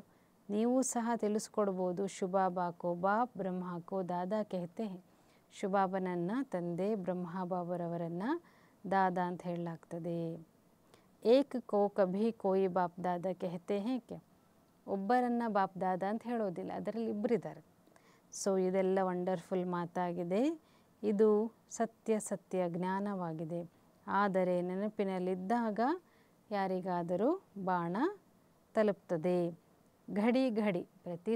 Speaker 1: ನೀವು ಸಹ ತಿಳಿಸ್ಕೊಡ್ಬೋದು, ಶುಭಾಬಾಕೋ ಬಾಪ್ ಬ್ರಹ್ಮಾಕೋ ದಾದಾ ಕೆಹತೆ ಹೇ. ಶುಭಾಬನನ್ನು ತಂದೆ, ಬ್ರಹ್ಮಬಾಬರವರನ್ನು ದಾದಾ ಅಂತ ಹೇಳಲಾಗ್ತದೆ. ಏಕ್ ಕೋ ಕಭಿ ಕೋಯಿ ಬಾಪ್ ದಾದಾ ಕೆಹತೆ ಹೇ ಕ್ಯಾ. ಒಬ್ಬರನ್ನು ಬಾಪ್ ದಾದಾ ಅಂತ ಹೇಳೋದಿಲ್ಲ, ಅದರಲ್ಲಿ ಇಬ್ಬರಿದ್ದಾರೆ. ಸೊ ಇದೆಲ್ಲ ವಂಡರ್ಫುಲ್ ಮಾತಾಗಿದೆ. ಇದು ಸತ್ಯ ಜ್ಞಾನವಾಗಿದೆ. ಆದರೆ ನೆನಪಿನಲ್ಲಿದ್ದಾಗ ಯಾರಿಗಾದರೂ ಬಾಣ ತಲುಪ್ತದೆ. ಘಡಿ ಪ್ರತಿ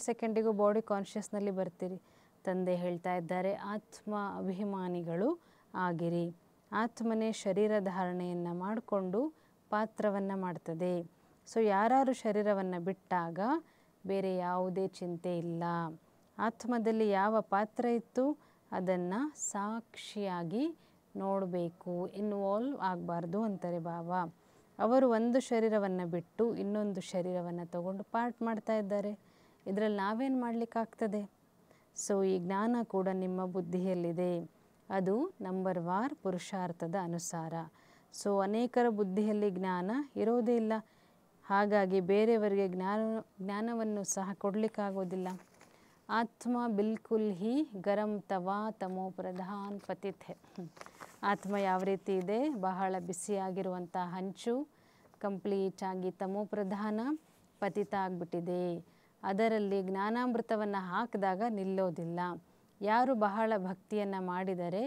Speaker 1: ಸೆಕೆಂಡಿಗೂ ಬಾಡಿ ಕಾನ್ಷಿಯಸ್ನಲ್ಲಿ ಬರ್ತೀರಿ. ತಂದೆ ಹೇಳ್ತಾ ಇದ್ದಾರೆ, ಆತ್ಮ ಅಭಿಮಾನಿಗಳು ಆಗಿರಿ. ಆತ್ಮನೇ ಶರೀರ ಧಾರಣೆಯನ್ನು ಮಾಡಿಕೊಂಡು ಪಾತ್ರವನ್ನು ಮಾಡ್ತದೆ. ಸೊ ಯಾರು ಶರೀರವನ್ನು ಬಿಟ್ಟಾಗ ಬೇರೆ ಯಾವುದೇ ಚಿಂತೆ ಇಲ್ಲ. ಆತ್ಮದಲ್ಲಿ ಯಾವ ಪಾತ್ರ ಇತ್ತು ಅದನ್ನು ಸಾಕ್ಷಿಯಾಗಿ ನೋಡಬೇಕು, ಇನ್ವಾಲ್ವ್ ಆಗಬಾರ್ದು ಅಂತಾರೆ ಬಾಬಾ. ಅವರು ಒಂದು ಶರೀರವನ್ನು ಬಿಟ್ಟು ಇನ್ನೊಂದು ಶರೀರವನ್ನು ತಗೊಂಡು ಪಾರ್ಟ್ ಮಾಡ್ತಾ ಇದ್ದಾರೆ. ಇದರಲ್ಲಿ ನಾವೇನು ಮಾಡಲಿಕ್ಕಾಗ್ತದೆ? ಸೊ ಈ ಜ್ಞಾನ ಕೂಡ ನಿಮ್ಮ ಬುದ್ಧಿಯಲ್ಲಿದೆ. ಅದು ನಂಬರ್ ವಾರ್ ಪುರುಷಾರ್ಥದ ಅನುಸಾರ. ಸೊ ಅನೇಕರ ಬುದ್ಧಿಯಲ್ಲಿ ಜ್ಞಾನ ಇರೋದೇ ಇಲ್ಲ, ಹಾಗಾಗಿ ಬೇರೆಯವರಿಗೆ ಜ್ಞಾನವನ್ನು ಸಹ ಕೊಡಲಿಕ್ಕಾಗೋದಿಲ್ಲ. ಆತ್ಮ ಬಿಲ್ಕುಲ್ ಹಿ ಗರಂ ತವಾ ತಮೋ ಪ್ರಧಾನ್ ಪತಿತ್ ಹೈ. ಆತ್ಮ ಯಾವ ರೀತಿ ಇದೆ, ಬಹಳ ಬಿಸಿಯಾಗಿರುವಂಥ ಹಂಚು, ಕಂಪ್ಲೀಟಾಗಿ ತಮೋ ಪ್ರಧಾನ ಪತಿತ ಆಗಿಬಿಟ್ಟಿದೆ. ಅದರಲ್ಲಿ ಜ್ಞಾನಾಮೃತವನ್ನು ಹಾಕಿದಾಗ ನಿಲ್ಲೋದಿಲ್ಲ. ಯಾರು ಬಹಳ ಭಕ್ತಿಯನ್ನು ಮಾಡಿದರೆ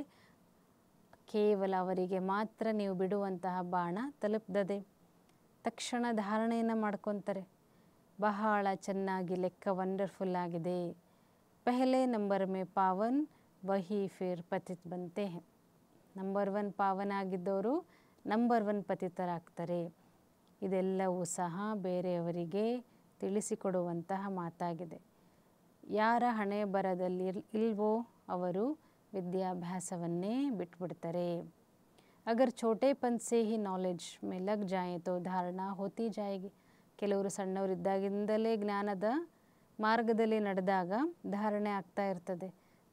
Speaker 1: ಕೇವಲ ಅವರಿಗೆ ಮಾತ್ರ ನೀವು ಬಿಡುವಂತಹ ಬಾಣ ತಲುಪ್ತದೆ. ತಕ್ಷಣ ಧಾರಣೆಯನ್ನು ಮಾಡ್ಕೊತಾರೆ. ಬಹಳ ಚೆನ್ನಾಗಿ ಲೆಕ್ಕ ವಂಡರ್ಫುಲ್ ಆಗಿದೆ. ಪಹಲೆ ನಂಬರ್ ಮೇ ಪಾವನ್ ವಹಿ ಫಿರ್ ಪತಿತ್ ಬಂತೆ ಹೈ. ನಂಬರ್ 1 ಪಾವನ ಆಗಿದ್ದವರು ನಂಬರ್ 1 ಪತಿತರಾಗ್ತಾರೆ. ಇದೆಲ್ಲವೂ ಸಹ ಬೇರೆಯವರಿಗೆ ತಿಳಿಸಿಕೊಡುವಂತಹ ಮಾತಾಗಿದೆ. ಯಾರ ಹಣೆ ಬರದಲ್ಲಿ ಇಲ್ವೋ ಅವರು ವಿದ್ಯಾಭ್ಯಾಸವನ್ನೇ ಬಿಟ್ಬಿಡ್ತಾರೆ. ಅಗರ್ ಛೋಟೆಪನ್ ಸೆ ಹಿ ನಾಲೆಜ್ ಮೇ ಲಗ್ ಜಾಯೆ ತೋ ಧಾರಣಾ ಹೋತಿ ಜಾಯೇಗಿ. ಕೆಲವರು ಸಣ್ಣವರಿದ್ದಾಗಿಂದಲೇ ಜ್ಞಾನದ ಮಾರ್ಗದಲ್ಲಿ ನಡೆದಾಗ ಧಾರಣೆ ಆಗ್ತಾ ಇರ್ತದೆ.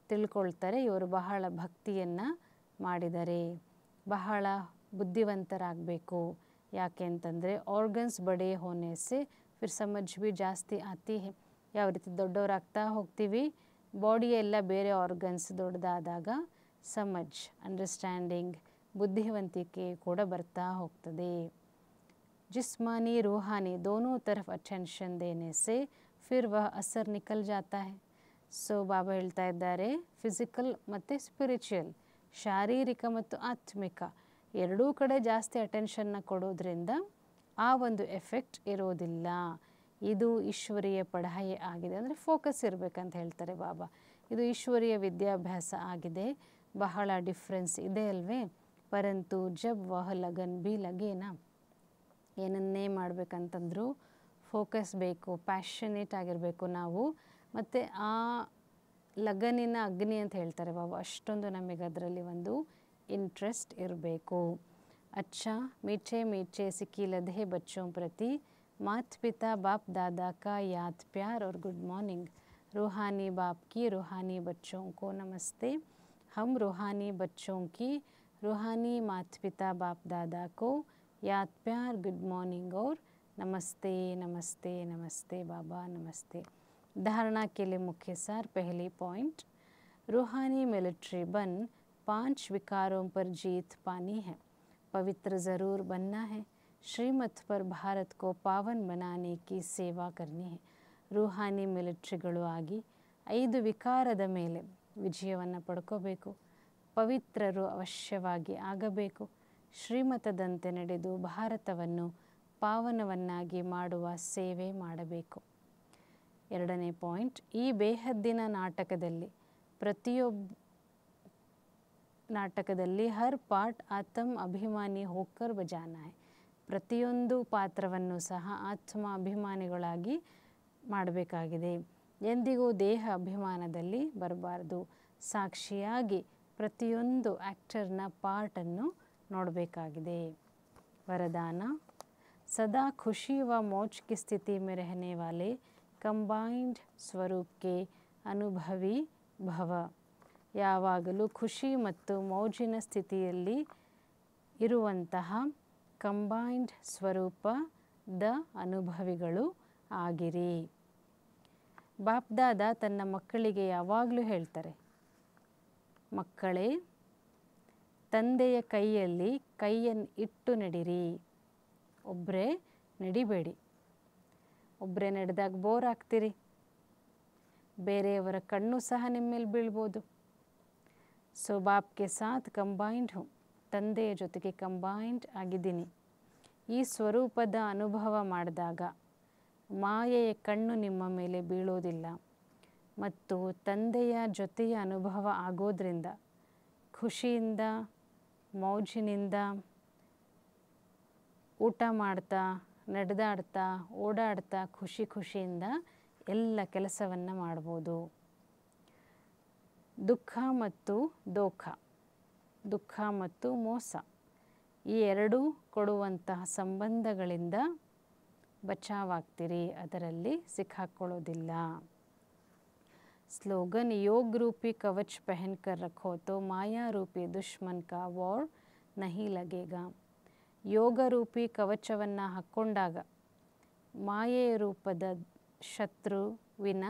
Speaker 1: ತಿಳ್ಕೊಳ್ತಾರೆ ಇವರು ಬಹಳ ಭಕ್ತಿಯನ್ನು ಮಾಡಿದ್ದಾರೆ, ಬಹಳ ಬುದ್ಧಿವಂತರಾಗಬೇಕು. ಯಾಕೆ ಅಂತಂದರೆ ಆರ್ಗನ್ಸ್ ಬಡೆ ಹೋನೆ ಸೆ ಫಿರ್ ಸಮಜ್ ಭಿ ಜಾಸ್ತಿ ಆತಿ ಹೈ. ಯಾವ ರೀತಿ ದೊಡ್ಡವರಾಗ್ತಾ ಹೋಗ್ತೀವಿ, ಬಾಡಿ ಎಲ್ಲ ಬೇರೆ ಆರ್ಗನ್ಸ್ ದೊಡ್ಡದಾದಾಗ ಸಮಜ್ ಅಂಡರ್ಸ್ಟ್ಯಾಂಡಿಂಗ್ ಬುದ್ಧಿವಂತಿಕೆ ಕೂಡ ಬರ್ತಾ ಹೋಗ್ತದೆ. जिस्मानी रूहानी दोनों तरफ अटेंशन देने से फिर वह असर निकल जाता है. ಸೊ ಬಾಬಾ ಹೇಳ್ತಾ ಇದ್ದಾರೆ, ಫಿಸಿಕಲ್ ಮತ್ತು ಸ್ಪಿರಿಚುವಲ್, ಶಾರೀರಿಕ ಮತ್ತು ಆತ್ಮಿಕ ಎರಡೂ ಕಡೆ ಜಾಸ್ತಿ ಅಟೆನ್ಷನ್ನ ಕೊಡೋದ್ರಿಂದ ಆ ಒಂದು ಎಫೆಕ್ಟ್ ಇರೋದಿಲ್ಲ. ಇದು ಈಶ್ವರೀಯ ಪಢಾಯಿ ಆಗಿದೆ. ಅಂದರೆ ಫೋಕಸ್ ಇರಬೇಕಂತ ಹೇಳ್ತಾರೆ ಬಾಬಾ. ಇದು ಈಶ್ವರೀಯ ವಿದ್ಯಾಭ್ಯಾಸ ಆಗಿದೆ. ಬಹಳ ಡಿಫ್ರೆನ್ಸ್ ಇದೆ ಅಲ್ವೇ. ಪರಂತು ಜಬ್ ವಹ ಲಗನ್ ಬಿ ಲಗೇನಾ, ಏನನ್ನೇ ಮಾಡಬೇಕಂತಂದರೂ ಫೋಕಸ್ ಬೇಕು, ಪ್ಯಾಷನೇಟ್ ಆಗಿರಬೇಕು ನಾವು. ಮತ್ತು ಆ ಲಗನಿನ ಅಗ್ನಿ ಅಂತ ಹೇಳ್ತಾರೆ ಬಾಬಾ, ಅಷ್ಟೊಂದು ನಮಗೆ ಅದರಲ್ಲಿ ಒಂದು ಇಂಟ್ರೆಸ್ಟ್ ಇರಬೇಕು. अच्छा मीठे मीठे सिक्की लदे बच्चों प्रति माता पिता बाप दादा का याद प्यार और गुड मॉर्निंग. रूहानी बाप की रूहानी बच्चों को नमस्ते. हम रूहानी बच्चों की रूहानी माता पिता बाप दादा को याद प्यार गुड मॉर्निंग और नमस्ते नमस्ते नमस्ते बाबा नमस्ते. धारणा के लिए मुख्य सार. पहली पॉइंट, रूहानी मिलिट्री बन 5 विकारों पर जीत पानी है. पवित्र ज़रूर बनना है. श्रीमत पर भारत को पावन बनाने की सेवा करनी है. ರೂಹಾನಿ ಮಿಲಿಟ್ರಿಗಳು ಆಗಿ 5 ವಿಕಾರದ ಮೇಲೆ ವಿಜಯವನ್ನು ಪಡ್ಕೋಬೇಕು. ಪವಿತ್ರರು ಅವಶ್ಯವಾಗಿ ಆಗಬೇಕು. ಶ್ರೀಮತದಂತೆ ನಡೆದು ಭಾರತವನ್ನು ಪಾವನವನ್ನಾಗಿ ಮಾಡುವ ಸೇವೆ ಮಾಡಬೇಕು. ಎರಡನೇ ಪಾಯಿಂಟ್, ಈ ಬೇಹದ್ದಿನ ನಾಟಕದಲ್ಲಿ ಹರ್ ಪಾರ್ಟ್ ಆತ್ಮ ಅಭಿಮಾನಿ ಹೋಕರ್ ಬಜಾನ ಹೈ. ಪ್ರತಿಯೊಂದು ಪಾತ್ರವನ್ನು ಸಹ ಆತ್ಮ ಅಭಿಮಾನಿಗಳಾಗಿ ಮಾಡಬೇಕಾಗಿದೆ. ಎಂದಿಗೂ ದೇಹ ಅಭಿಮಾನದಲ್ಲಿ ಬರಬಾರ್ದು. ಸಾಕ್ಷಿಯಾಗಿ ಪ್ರತಿಯೊಂದು ಆ್ಯಕ್ಟರ್ನ ಪಾರ್ಟನ್ನು ನೋಡಬೇಕಾಗಿದೆ. ವರದಾನ, सदा खुशी व मौज की स्थिति में रहने वाले ಕಂಬೈನ್ಡ್ ಸ್ವರೂಪಕ್ಕೆ ಅನುಭವಿ ಭವ. ಯಾವಾಗಲೂ ಖುಷಿ ಮತ್ತು ಮೌಜಿನ ಸ್ಥಿತಿಯಲ್ಲಿ ಇರುವಂತಹ ಕಂಬೈನ್ಡ್ ಸ್ವರೂಪದ ಅನುಭವಿಗಳು ಆಗಿರಿ. ಬಾಪ್ದಾದ ತನ್ನ ಮಕ್ಕಳಿಗೆ ಯಾವಾಗಲೂ ಹೇಳ್ತಾರೆ, ಮಕ್ಕಳೇ ತಂದೆಯ ಕೈಯಲ್ಲಿ ಕೈಯನ್ನು ಇಟ್ಟು ನಡಿರಿ. ಒಬ್ಬರೇ ನಡಿಬೇಡಿ. ಒಬ್ಬರೇ ನಡೆದಾಗ ಬೋರ್ ಆಗ್ತೀರಿ. ಬೇರೆಯವರ ಕಣ್ಣು ಸಹ ನಿಮ್ಮ ಮೇಲೆ ಬೀಳ್ಬೋದು. ಸೊ ಬಾಪ್ಗೆ ಸಾಥ್ ಕಂಬೈನ್ಡ್ ಹೋ, ತಂದೆಯ ಜೊತೆಗೆ ಕಂಬೈನ್ಡ್ ಆಗಿದ್ದೀನಿ. ಈ ಸ್ವರೂಪದ ಅನುಭವ ಮಾಡಿದಾಗ ಮಾಯೆಯ ಕಣ್ಣು ನಿಮ್ಮ ಮೇಲೆ ಬೀಳೋದಿಲ್ಲ. ಮತ್ತು ತಂದೆಯ ಜೊತೆಯ ಅನುಭವ ಆಗೋದ್ರಿಂದ ಖುಷಿಯಿಂದ, ಮೌಜಿನಿಂದ, ಊಟ ಮಾಡ್ತಾ, ನಡೆದಾಡ್ತಾ, ಓಡಾಡ್ತಾ, ಖುಷಿಯಿಂದ ಎಲ್ಲ ಕೆಲಸವನ್ನು ಮಾಡ್ಬೋದು. ದುಃಖ ಮತ್ತು ದೋಖ, ದುಃಖ ಮತ್ತು ಮೋಸ, ಈ ಎರಡೂ ಕೊಡುವಂತಹ ಸಂಬಂಧಗಳಿಂದ ಬಚಾವಾಗ್ತೀರಿ, ಅದರಲ್ಲಿ ಸಿಕ್ಕಾಕೊಳ್ಳೋದಿಲ್ಲ. ಸ್ಲೋಗನ್, योग रूपी कवच पहन कर रखो तो माया रूपी दुश्मन का वार नहीं लगेगा. ಯೋಗರೂಪಿ ಕವಚವನ್ನು ಹಾಕ್ಕೊಂಡಾಗ ಮಾಯೆಯ ರೂಪದ ಶತ್ರುವಿನ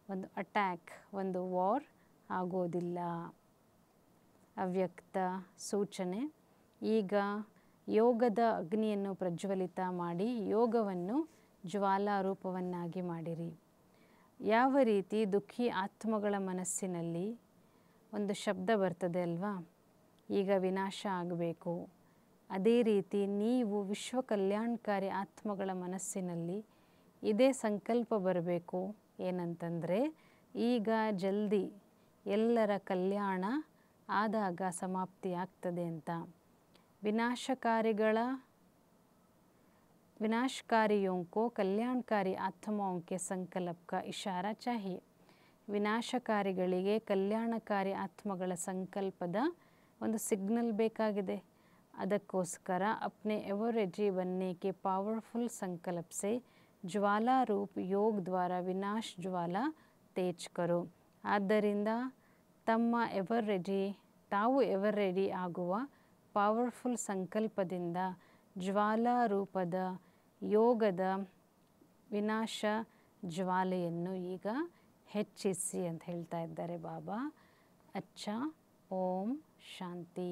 Speaker 1: ಒಂದು ಅಟ್ಯಾಕ್, ಒಂದು ವಾರ್ ಆಗೋದಿಲ್ಲ. ಅವ್ಯಕ್ತ ಸೂಚನೆ. ಈಗ ಯೋಗದ ಅಗ್ನಿಯನ್ನು ಪ್ರಜ್ವಲಿತ ಮಾಡಿ ಯೋಗವನ್ನು ಜ್ವಾಲಾರೂಪವನ್ನಾಗಿ ಮಾಡಿರಿ. ಯಾವ ರೀತಿ ದುಃಖಿ ಆತ್ಮಗಳ ಮನಸ್ಸಿನಲ್ಲಿ ಒಂದು ಶಬ್ದ ಬರ್ತದೆ ಅಲ್ವಾ, ಈಗ ವಿನಾಶ ಆಗಬೇಕು, ಅದೇ ರೀತಿ ನೀವು ವಿಶ್ವ ಕಲ್ಯಾಣಕಾರಿ ಆತ್ಮಗಳ ಮನಸ್ಸಿನಲ್ಲಿ ಇದೇ ಸಂಕಲ್ಪ ಬರಬೇಕು. ಏನಂತಂದರೆ, ಈಗ ಜಲ್ದಿ ಎಲ್ಲರ ಕಲ್ಯಾಣ ಆದಾಗ ಸಮಾಪ್ತಿ ಆಗ್ತದೆ ಅಂತ. विनाशकारियों को कल्याणकारी आत्माओं के संकल्प का इशारा चाहिए. ವಿನಾಶಕಾರಿಗಳಿಗೆ ಕಲ್ಯಾಣಕಾರಿ ಆತ್ಮಗಳ ಸಂಕಲ್ಪದ ಒಂದು ಸಿಗ್ನಲ್ ಬೇಕಾಗಿದೆ. ಅದಕ್ಕೋಸ್ಕರ अपने एवरेजी बनने के पावरफुल संकल्प से ज्वाला रूप योग द्वारा विनाश ज्वाला तेज करो. ಆದ್ದರಿಂದ ತಮ್ಮ ತಾವು ಎವರ್ ರೆಡಿ ಆಗುವ ಪವರ್ಫುಲ್ ಸಂಕಲ್ಪದಿಂದ ಜ್ವಾಲಾ ರೂಪದ ಯೋಗದ ವಿನಾಶ ಜ್ವಾಲೆಯನ್ನು ಈಗ ಹೆಚ್ಚಿಸಿ ಅಂತ ಹೇಳ್ತಾ ಇದ್ದಾರೆ ಬಾಬಾ. ಅಚ್ಚಾ, ಓಂ ಶಾಂತಿ.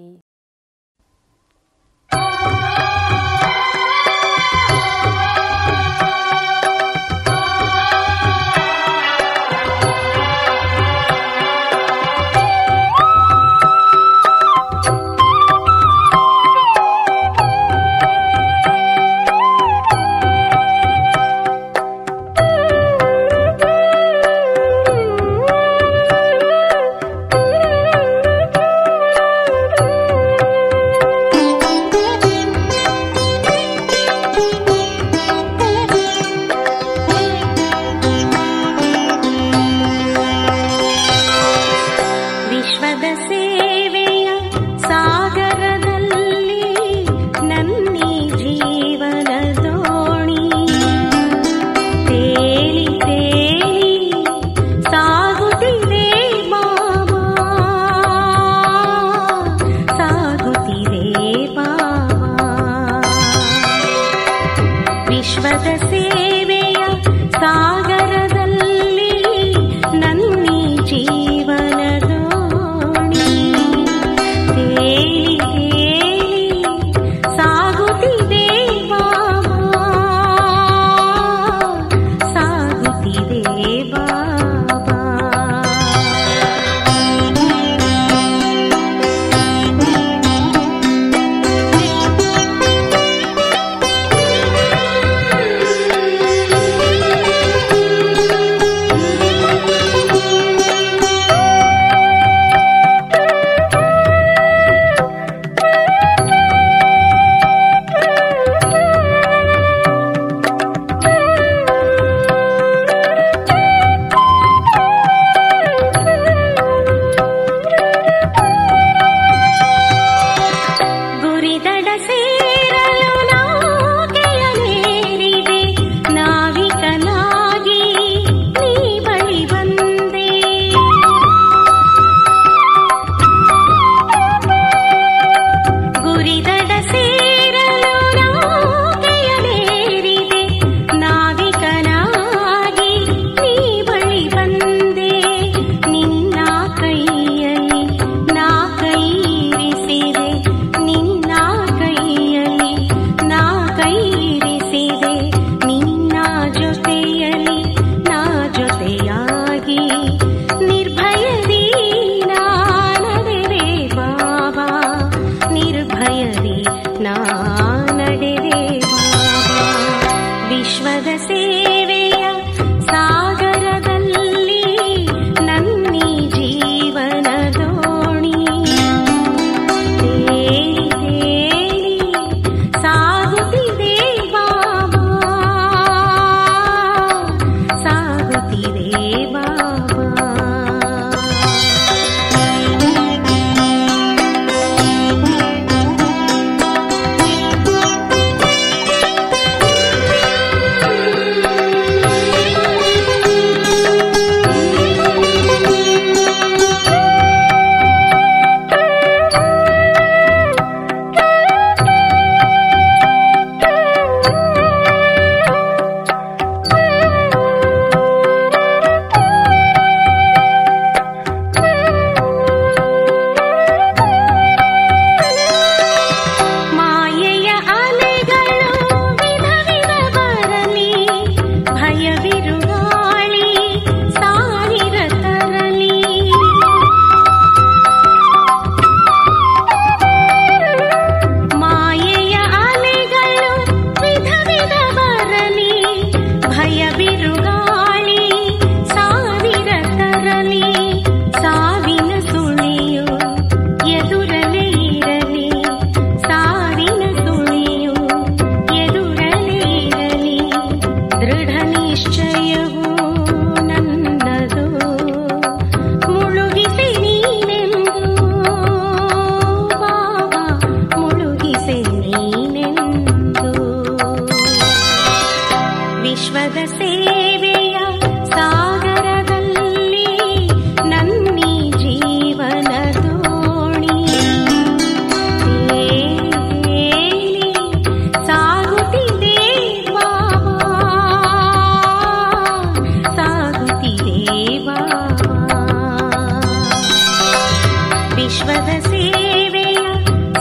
Speaker 2: ವಿಶ್ವದ ಸೇವೆಯ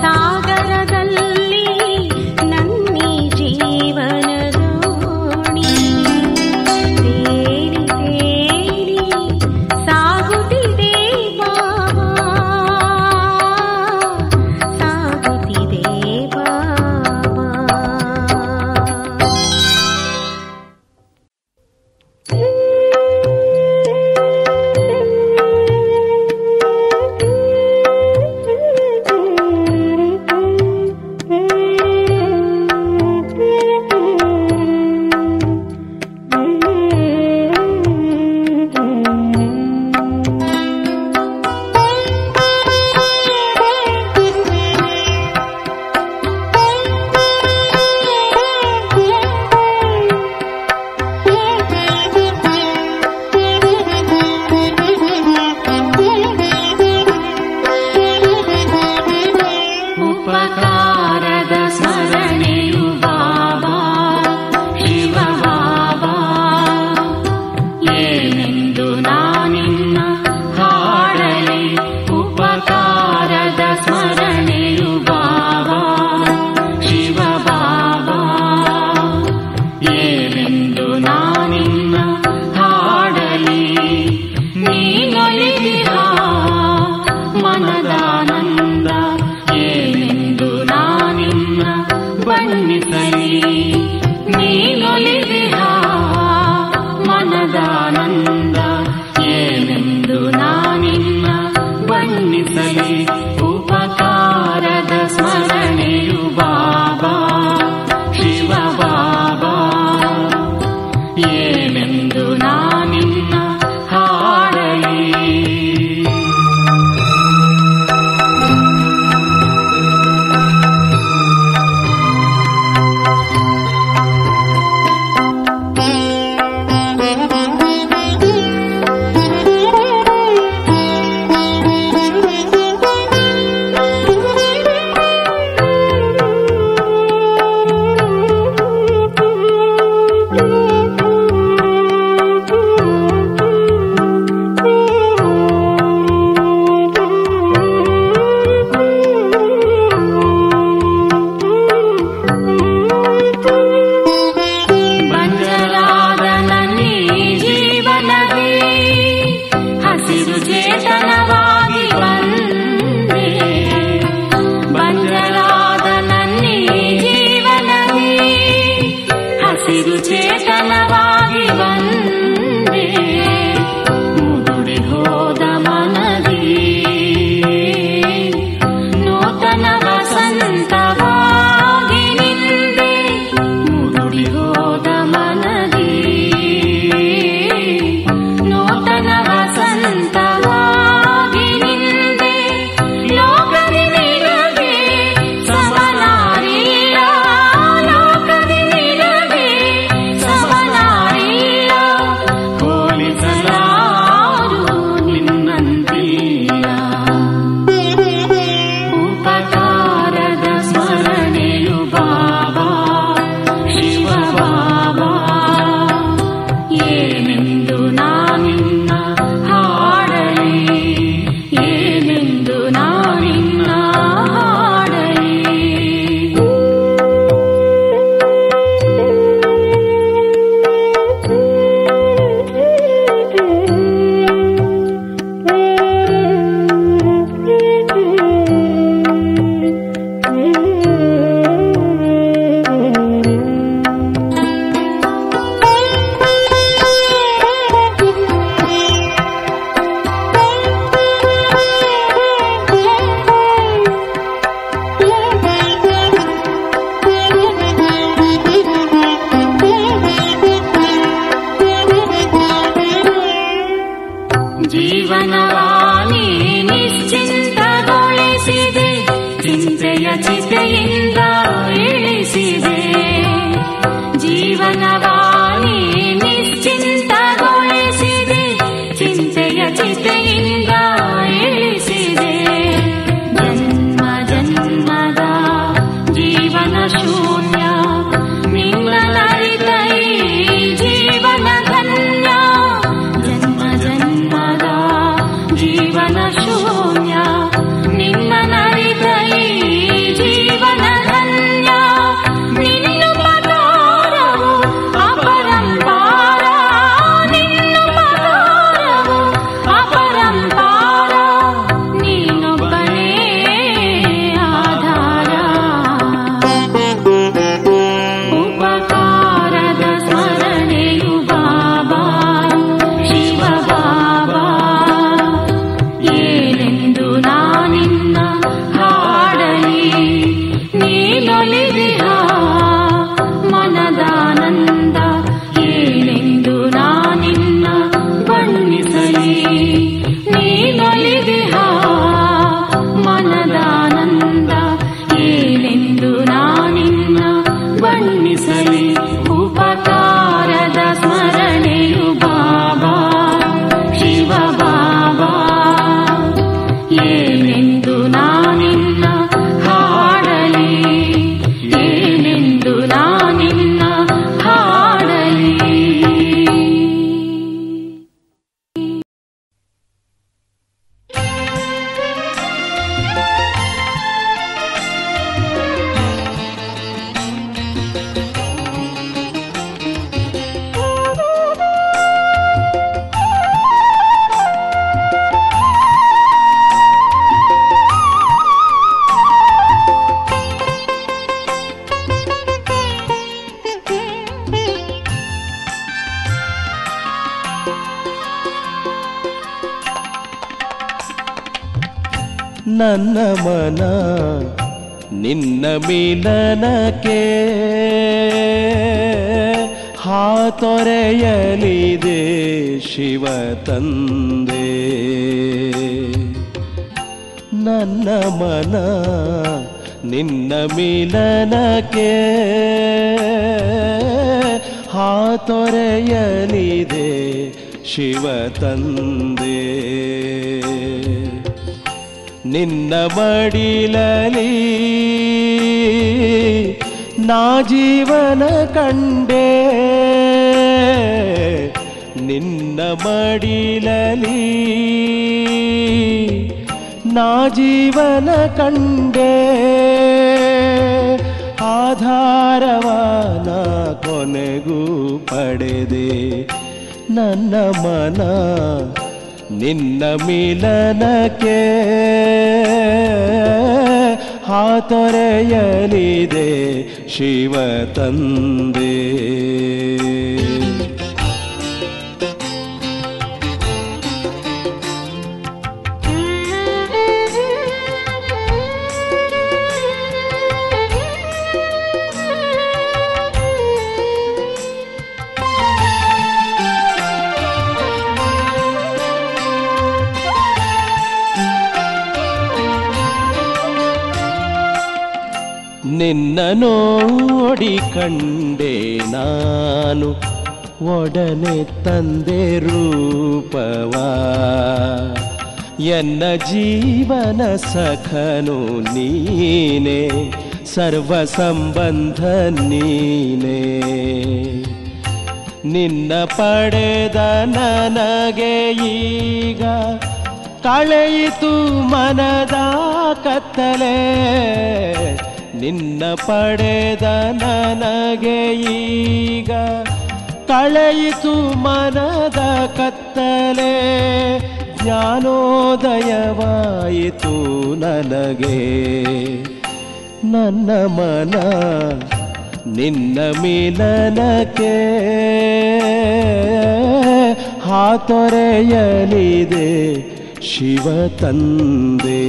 Speaker 2: ಸಾಗರದಲ್ಲಿ ನನ್ನಿ ಜೀವನ ದೋಣಿ ತೇಲಿ ತೇಲಿ ಸಾಗುತ್ತಿದೆ ಬಾಬಾ, ಸಾಗುತ್ತಿದೆ ಬಾಬಾ. ಉಪಕಾರದ ಸ್ಮರಣೆಯು ಬಾಬಾ ಶಿವ ಬಾಬಾ, ಏನೆಂದು ನಾನಿನ್ನ ಹಾಡಲಿ. ಉಪಕಾರದ ಸ್ಮರಣೆಯು ಬಾಬಾ ಶಿವ ಬಾಬಾ, ಏನೆಂದು ನಾನಿನ್ನ ಹಾಡಲಿ. ನೀನೊಲಿದಿಹ ಮನದಾನಂದ, ಏನೆಂದು ನಾನಿನ್ನ ಬಣ್ಣಿಸಲಿ. ನೀನೊಲಿದಿಹ ಮನದಾನಂದ, ಏನೆಂದು ನಾನಿನ್ನ ಬಣ್ಣಿಸಲಿ. ಉಪಕಾರದ ಸ್ಮರಣೆಯು ಬಾಬಾ ಶಿವ ಬಾಬಾ, ಏನೆಂದು ನಾನಿನ್ನ ಹಾಡಲಿ. ಬಂಜರಾದ ನನ್ನಿ ಜೀವನವೇ ಹಸಿರು ಚೇತನವಾಗಿ ಬಂದೆ. ಬಂಜರಾದ ನನ್ನಿ ಜೀವನವೇ ಹಸಿರು ಚೇತನವಾಗಿ ಬಂದೆ. ಮುದುಡಿ ಹೋದ ಮನದಿ ನೂತನ ವಸಂತವಾಗಿ ನಿಂದೆ. ಮುದುಡಿ ಹೋದ ಮನದಿ ನೂತನ ವಸಂತವಾಗಿ ನಿಂದೆ. ಲೋಕದಿ ನಿನಗೆ ಸಮನಾರಿಲ್ಲ, ಲೋಕದಿ ನಿನಗೆ ಸಮನಾರಿಲ್ಲ. ಹೋಲಿಸಲಾರು ನಿನ್ನಂತಿಲ್ಲ. ಉಪಕಾರದ ಸ್ಮರಣೆಯು ಬಾಬಾ ಶಿವ ಬಾಬಾ, ಏನೆಂದು ನಾನಿನ್ನ ಹಾಡಲಿ. ಏನೆಂದು ನಾನಿನ್ನ ಹಾಡಲಿ. ಜೀವನವಾನಿ ನಿಶ್ಚಿಂತಗೊಳಿಸಿದೆ, ಚಿಂತೆಯ ಚಿತೆಯಿಂದ ಇಳಿಸಿದೆ. ಜೀವನವಾನಿ ನಿಶ್ಚಿಂತಗೊಳಿಸಿದೆ, ಚಿಂತೆಯ ಚಿತೆಯಿಂದ ಇಳಿಸಿದೆ. ಜನ್ಮ ಜನ್ಮದ ಜೀವನ ಶೂನ್ಯ, ನಿನ್ನಲರಿತ ಈ ಜೀವನ ಧನ್ಯ. ಜನ್ಮ ಜನ್ಮದ ಜೀವನ ಶೂನ್ಯ,
Speaker 3: ನನ್ನ ಮನ ನಿನ್ನ ಮಿಲನಕ್ಕೆ ಹಾತೊರೆಯಲಿದೆ ಶಿವ ತಂದೆ. ನನ್ನ ಮನ ನಿನ್ನ ಮಿಲನಕ್ಕೆ ಹಾತೊರೆಯಲಿದೆ ಶಿವ ತಂದೆ. ನಿನ್ನ ಮಡಿಲಲಿ ನಾ ಜೀವನ ಕಂಡೆ, ನಿನ್ನ ಮಡಿಲಲಿ ನಾ ಜೀವನ ಕಂಡೆ. ಆಧಾರವಾನ ಕೊನೆಗೂ ಪಡೆದೆ. ನನ್ನ ಮನ ನಿನ್ನ ಮಿಲನಕ್ಕೆ ಹಾತೊರೆಯಲಿದೆ ಶಿವ ತಂದೆ. ನಿನ್ನ ನೋಡಿ ಕಂಡೆ ನಾನು ಒಡನೆ ತಂದೆ ರೂಪವ. ಎನ್ನ ಜೀವನ ಸಖನು ನೀನೆ, ಸರ್ವ ಸಂಬಂಧ ನೀನೆ. ನಿನ್ನ ಪಡೆದ ನನಗೆ ಈಗ ಕಳೆಯಿತು ಮನದ ಕತ್ತಲೆ. ನಿನ್ನ ಪಡೆದ ನನಗೆ ಈಗ ಕಳೆಯಿತು ಮನದ ಕತ್ತಲೆ. ಜ್ಞಾನೋದಯವಾಯಿತು ನನಗೆ. ನನ್ನ ಮನ ನಿನ್ನ ಮಿಲನಕ್ಕೆ ಹಾತೊರೆಯಲಿದೆ ಶಿವ ತಂದೆ.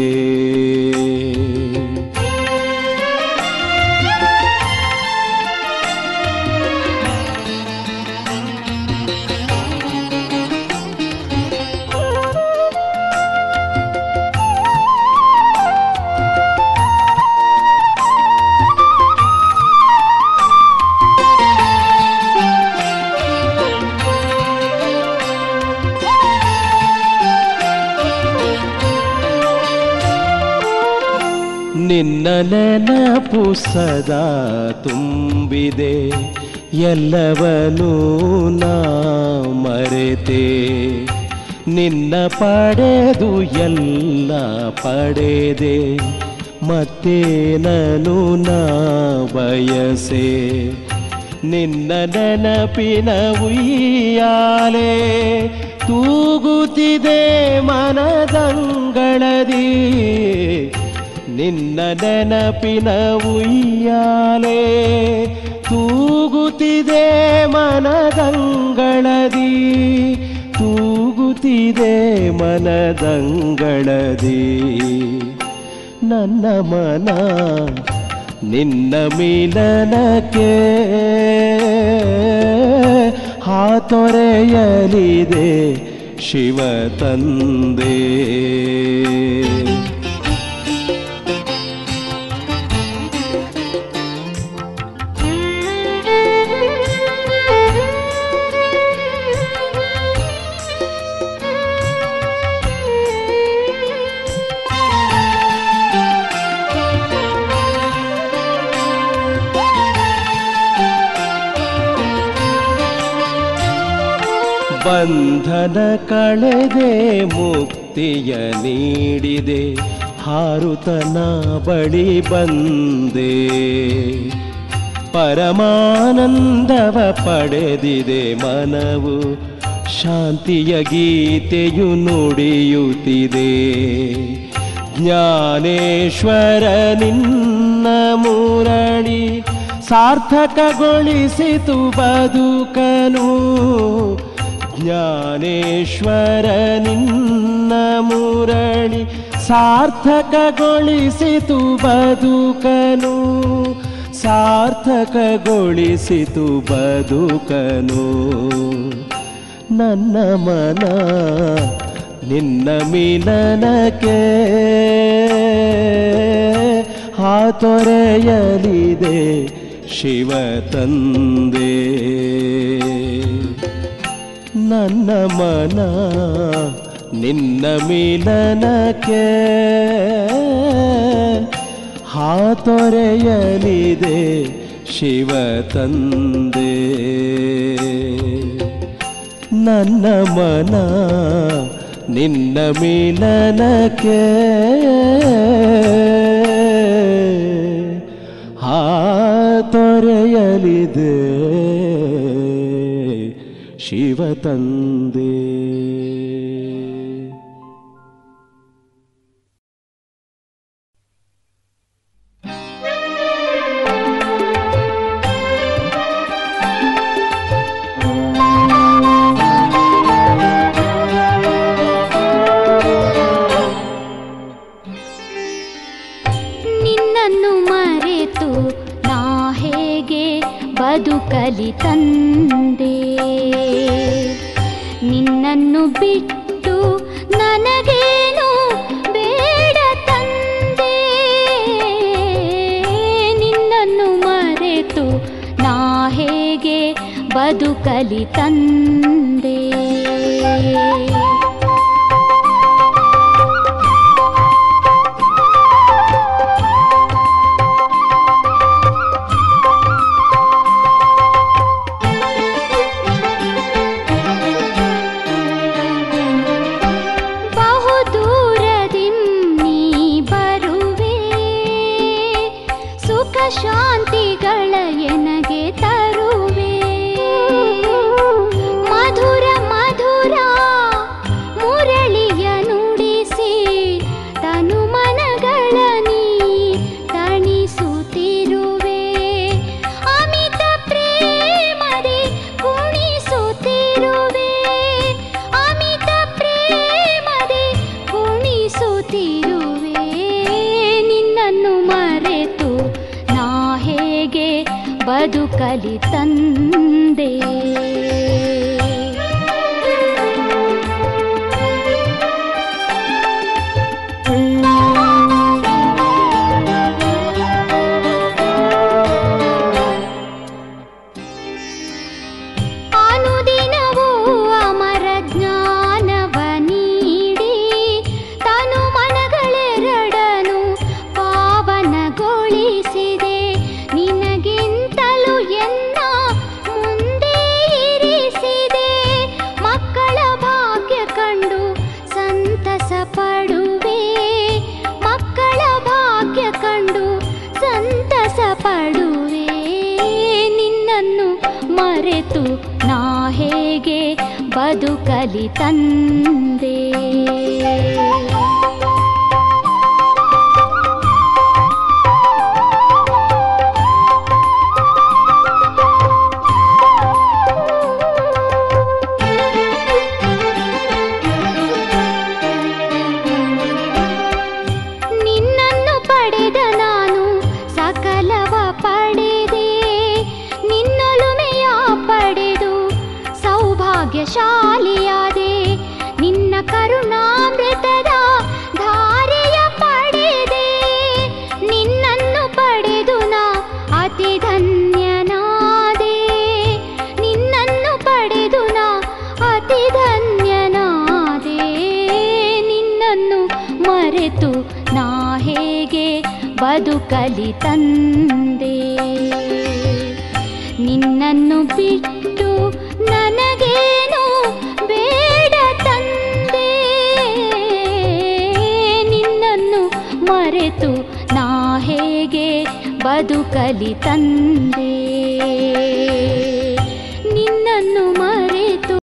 Speaker 3: ನಿನ್ನ ನೆನಪು ಸದಾ ತುಂಬಿದೆ, ಎಲ್ಲವನ್ನೂ ನಾ ಮರೆತೆ. ನಿನ್ನ ಪಡೆದು ಎಲ್ಲ ಪಡೆದೆ, ಮತ್ತೇನನು ನಾ ಬಯಸೆ. ನಿನ್ನ ನೆನಪಿನ ಉಯ್ಯಾಲೆ ತೂಗುತ್ತಿದೆ ಮನದಂಗಳದಿ. ನಿನ್ನ ನೆನಪಿನ ಉಯ್ಯಾಲೆ ತೂಗುತ್ತಿದೆ ಮನದಂಗಳದಿ, ತೂಗುತ್ತಿದೆ ಮನದಂಗಳದಿ. ನನ್ನ ಮನ ನಿನ್ನ ಮಿಲನಕ್ಕೆ ಹಾತೊರೆಯಲಿದೆ ಶಿವ ತಂದೆ. ಬಂಧನ ಕಳೆದೆ ಮುಕ್ತಿಯ ನೀಡಿದೆ, ಹಾರುತನ ಬಳಿ ಬಂದೆ. ಪರಮಾನಂದವ ಪಡೆದಿದೆ ಮನವು, ಶಾಂತಿಯ ಗೀತೆಯು ನುಡಿಯುತ್ತಿದೆ. ಜ್ಞಾನೇಶ್ವರ ನಿನ್ನ ಮುರಳಿ ಸಾರ್ಥಕಗೊಳಿಸಿತು ಬದುಕನು. ಜ್ಞಾನೇಶ್ವರ ನಿನ್ನ ಮುರಳಿ ಸಾರ್ಥಕಗೊಳಿಸಿತು ಬದುಕನು, ಸಾರ್ಥಕಗೊಳಿಸಿತು ಬದುಕನು. ನನ್ನ ಮನ ನಿನ್ನ ಮಿಲನಕ್ಕೆ ಹಾತೊರೆಯಲಿದೆ ಶಿವ ತಂದೆ. ನನ್ನ ಮನ ನಿನ್ನ ಮಿಲನಕ್ಕೆ ಹಾತೊರೆಯಲಿದೆ ಶಿವ ತಂದೆ. ನನ್ನ ಮನ ನಿನ್ನ ಮಿಲನಕ್ಕೆ ಹಾತೊರೆಯಲಿದೆ ಶಿವ ತಂದೆ.
Speaker 2: ಬದುಕಲಿ ತಂದೆ, ನಿನ್ನನ್ನು ಬಿಟ್ಟು ನನಗೇನು ಬೇಡ ತಂದೆ. ನಿನ್ನನ್ನು ಮರೆತು ನಾ ಹೇಗೆ ಬದುಕಲಿ ತಂದೆ. ಶಾಂತಿಗಳ ಎನಗೆ ತರುವೆ, ಮಧುರ ಮಧುರ ಮುರಳಿಯ ನುಡಿಸಿ ತನು ಮನಗಳ ನೀ ತಣಿಸುತ್ತಿರುವೆ. ಅಮಿತ ಪ್ರೇಮದೆ ಕುಣಿಸುತ್ತಿರುವೆ, ಅಮಿತ ಪ್ರೇಮದೆ ಕುಣಿಸುತ್ತಿರುವೆ. ನಿನ್ನನ್ನು ಮರೆತು ಹೇಗೆ ಬದುಕಲಿ ತಂದೆ. ಅನುದಿನವೂ ಅಮರ ಜ್ಞಾನವ ನೀಡಿ ತನು ಮನಗಳೆರಡನು ಪಾವನಗೊಳಿಸಿದೆ. ನಿನಗಿಂತಲೂ ಎನ್ನ ಮುಂದೆ ಇರಿಸಿದೆ. ಮಕ್ಕಳ ಭಾಗ್ಯ ಕಂಡು ಸಂತಸ ಪಡುವೆ, ಮಕ್ಕಳ ಭಾಗ್ಯ ಕಂಡು ಸಂತಸ ಪಡುವೆ. ನಿನ್ನನ್ನು ಮರೆತು ನಾ ಹೇಗೆ ಬದುಕಲಿ ತಂದೆ. ನಿನ್ನನ್ನು ಪಡೆದ ನಾನು ಸಕಲವ ಪಡೆದೆ, ನಿನ್ನೊಲುಮೆಯ ಪಡೆದು ಸೌಭಾಗ್ಯಶಾಲಿಯಾದೆ. ನಿನ್ನ ಕರುಣಾಮೃತದ ಧಾರೆಯ ಪಡೆದೆ, ನಿನ್ನನ್ನು ಪಡೆದು ನಾ ಅತಿ ಧನ್ಯನಾದೆ. ನಿನ್ನನ್ನು ಪಡೆದು ನಾ ಅತಿ ಧನ್ಯನಾದೆ. ನಿನ್ನನ್ನು ಮರೆತು ನಾ ಹೇಗೆ ಬದುಕಲಿ ತಂದೆ. ನಿನ್ನನ್ನು ಬಿಟ್ಟು ನನಗೇನು ಬೇಡ ತಂದೆ. ನಿನ್ನನ್ನು ಮರೆತು ನಾ ಹೇಗೆ ಬದುಕಲಿ ತಂದೆ. ನಿನ್ನನ್ನು ಮರೆತು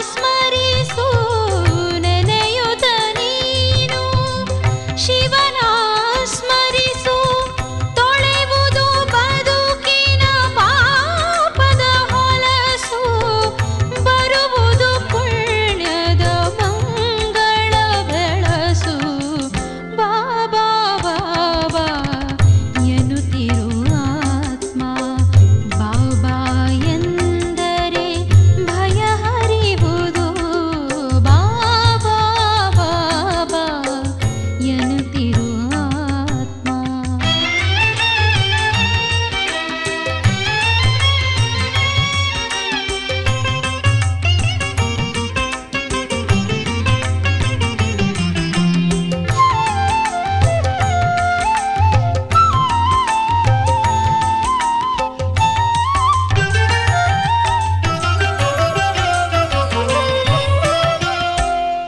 Speaker 2: ಸ್ಮರಿಸು ನೆನೆಯುತ್ತ ನೀನು ಶಿವನ ಸ್ಮರಿಸು ತೊಳೆವುದು ಬದುಕಿನ ಪಾಪದ ಹೊಲಸು ಬರುವುದು ಪುಣ್ಯದ ಮಂಗಳ ಬೆಳಸು ಬಾಬಾ ಬಾಬಾ ಎನ್ನುತ್ತಿರು ಆತ್ಮ ಬಾಬಾ ಎಂದರೆ ಭಯ ಹರಿವುದು ಬಾಬಾ ಬಾಬಾ ಎನ್ನುತ್ತಿರು ಆತ್ಮ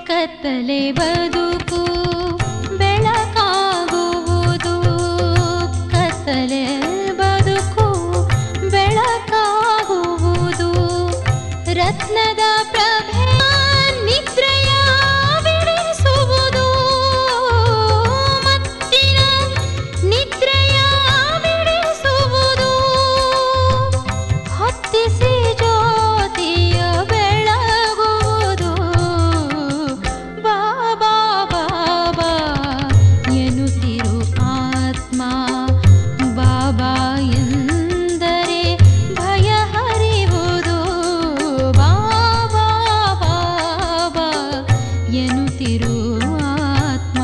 Speaker 2: ಕತ್ತಲೆ ಬದುಕು ಬೆಳಕಾಗುವುದು ಕತ್ತಲೆ ಬದುಕು ಬೆಳಕಾಗುವುದು ರತ್ನದ ಪ್ರಭೆ ನಿದ್ರೆಯ ಬಿಡಿಸುವುದು ಮತ್ತಿನ ನಿದ್ರೆಯ ಬಿಡಿಸುವುದು ಹೊತ್ತಿಸಿ ಜ್ಯೋತಿಯ ಬೆಳಗುವುದು ಬಾಬಾ ಬಾಬಾ ಎನ್ನುತ್ತಿರು ಆತ್ಮ ಬಾಬಾ ಎಂದರೆ ಭಯ ಹರಿವುದು ಬಾಬಾ ಬಾಬಾ ಎನ್ನುತ್ತಿರು ಆತ್ಮ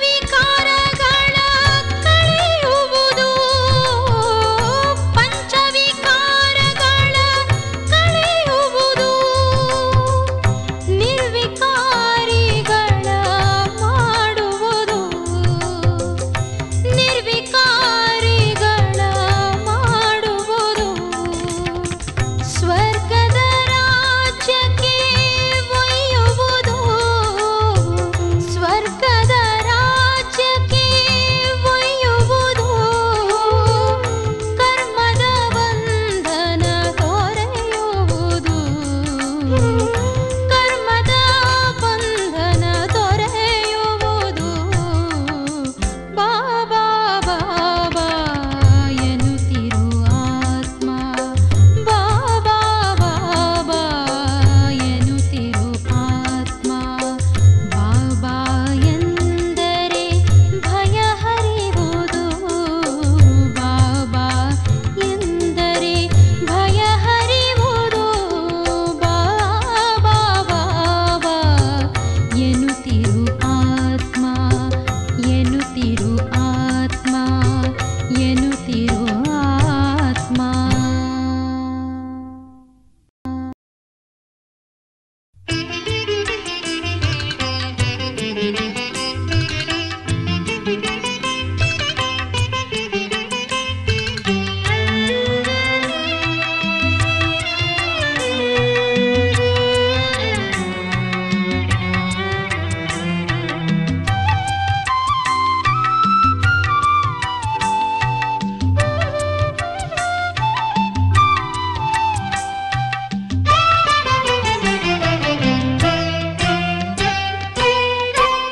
Speaker 2: ಪಂಚವಿಕಾರಗಳ ಕಳೆಯುವುದು ಪಂಚವಿಕಾರಗಳ ಕಳೆಯುವುದು ನಿರ್ವಿಕಾರಿಗಳ ಮಾಡುವುದು ನಿರ್ವಿಕಾರಿಗಳ ಮಾಡುವುದು ಸ್ವರ್ಗದ ರಾಜ್ಯಕ್ಕೆ ಒಯ್ಯುವುದು ಸ್ವರ್ಗದ ರಾಜ್ಯಕ್ಕೆ ಒಯ್ಯುವುದು ಕರ್ಮದ ಬಂಧನ ತೊರೆಯುವುದು ಕರ್ಮದ ಬಂಧನ ತೊರೆಯುವುದು ಬಾಬಾ ಬಾಬಾ ಎನ್ನುತ್ತಿರು ಆತ್ಮ ಬಾಬಾ ಬಾಬಾ ಎನ್ನುತ್ತಿರು ಆತ್ಮ ಬಾಬಾ ಎಂದರೆ ಭಯ ಹರಿವುದು ಬಾಬಾ ಎಂದರೆ ಭಯ ಹರಿವುದು ಬಾಬಾ ಬಾಬಾ ಎನ್ನುತ್ತಿರು ಆತ್ಮ ಎನ್ನುತ್ತಿರು ಆತ್ಮ ಎನ್ನುತ್ತಿರು ಆತ್ಮ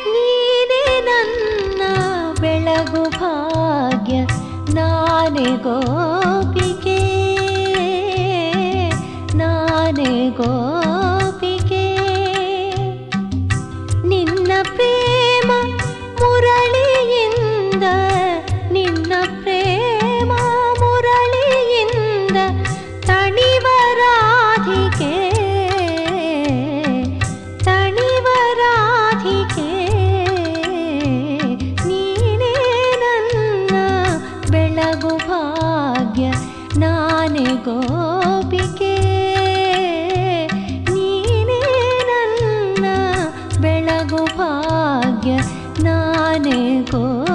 Speaker 2: ನೀನೇ ನನ್ನ ಬೆಳಗು ಭಾಗ್ಯ ನಾನೇ ಗೋಪಿಕೆ ನಾನೇ ಗೋಪಿಕೆ ನಿನ್ನ ಪ್ರೇಮ ಮುರಳಿಯಿಂದ ನಿನ್ನ ಪ್ರೇಮ ಮುರಳಿಯಿಂದ ತಣಿವ ರಾಧಿಕೆ ತಣಿವ ರಾಧಿಕೆ ನೀನೇ ನನ್ನ ಬೆಳಗು ಭಾಗ್ಯ ನಾನೇ ಗೋಪಿಕೆ ನೀನೇ ನನ್ನ ಬೆಳಗು ಭಾಗ್ಯ ನಾನೇ ನಾನೇ ಗೋಪಿಕೆ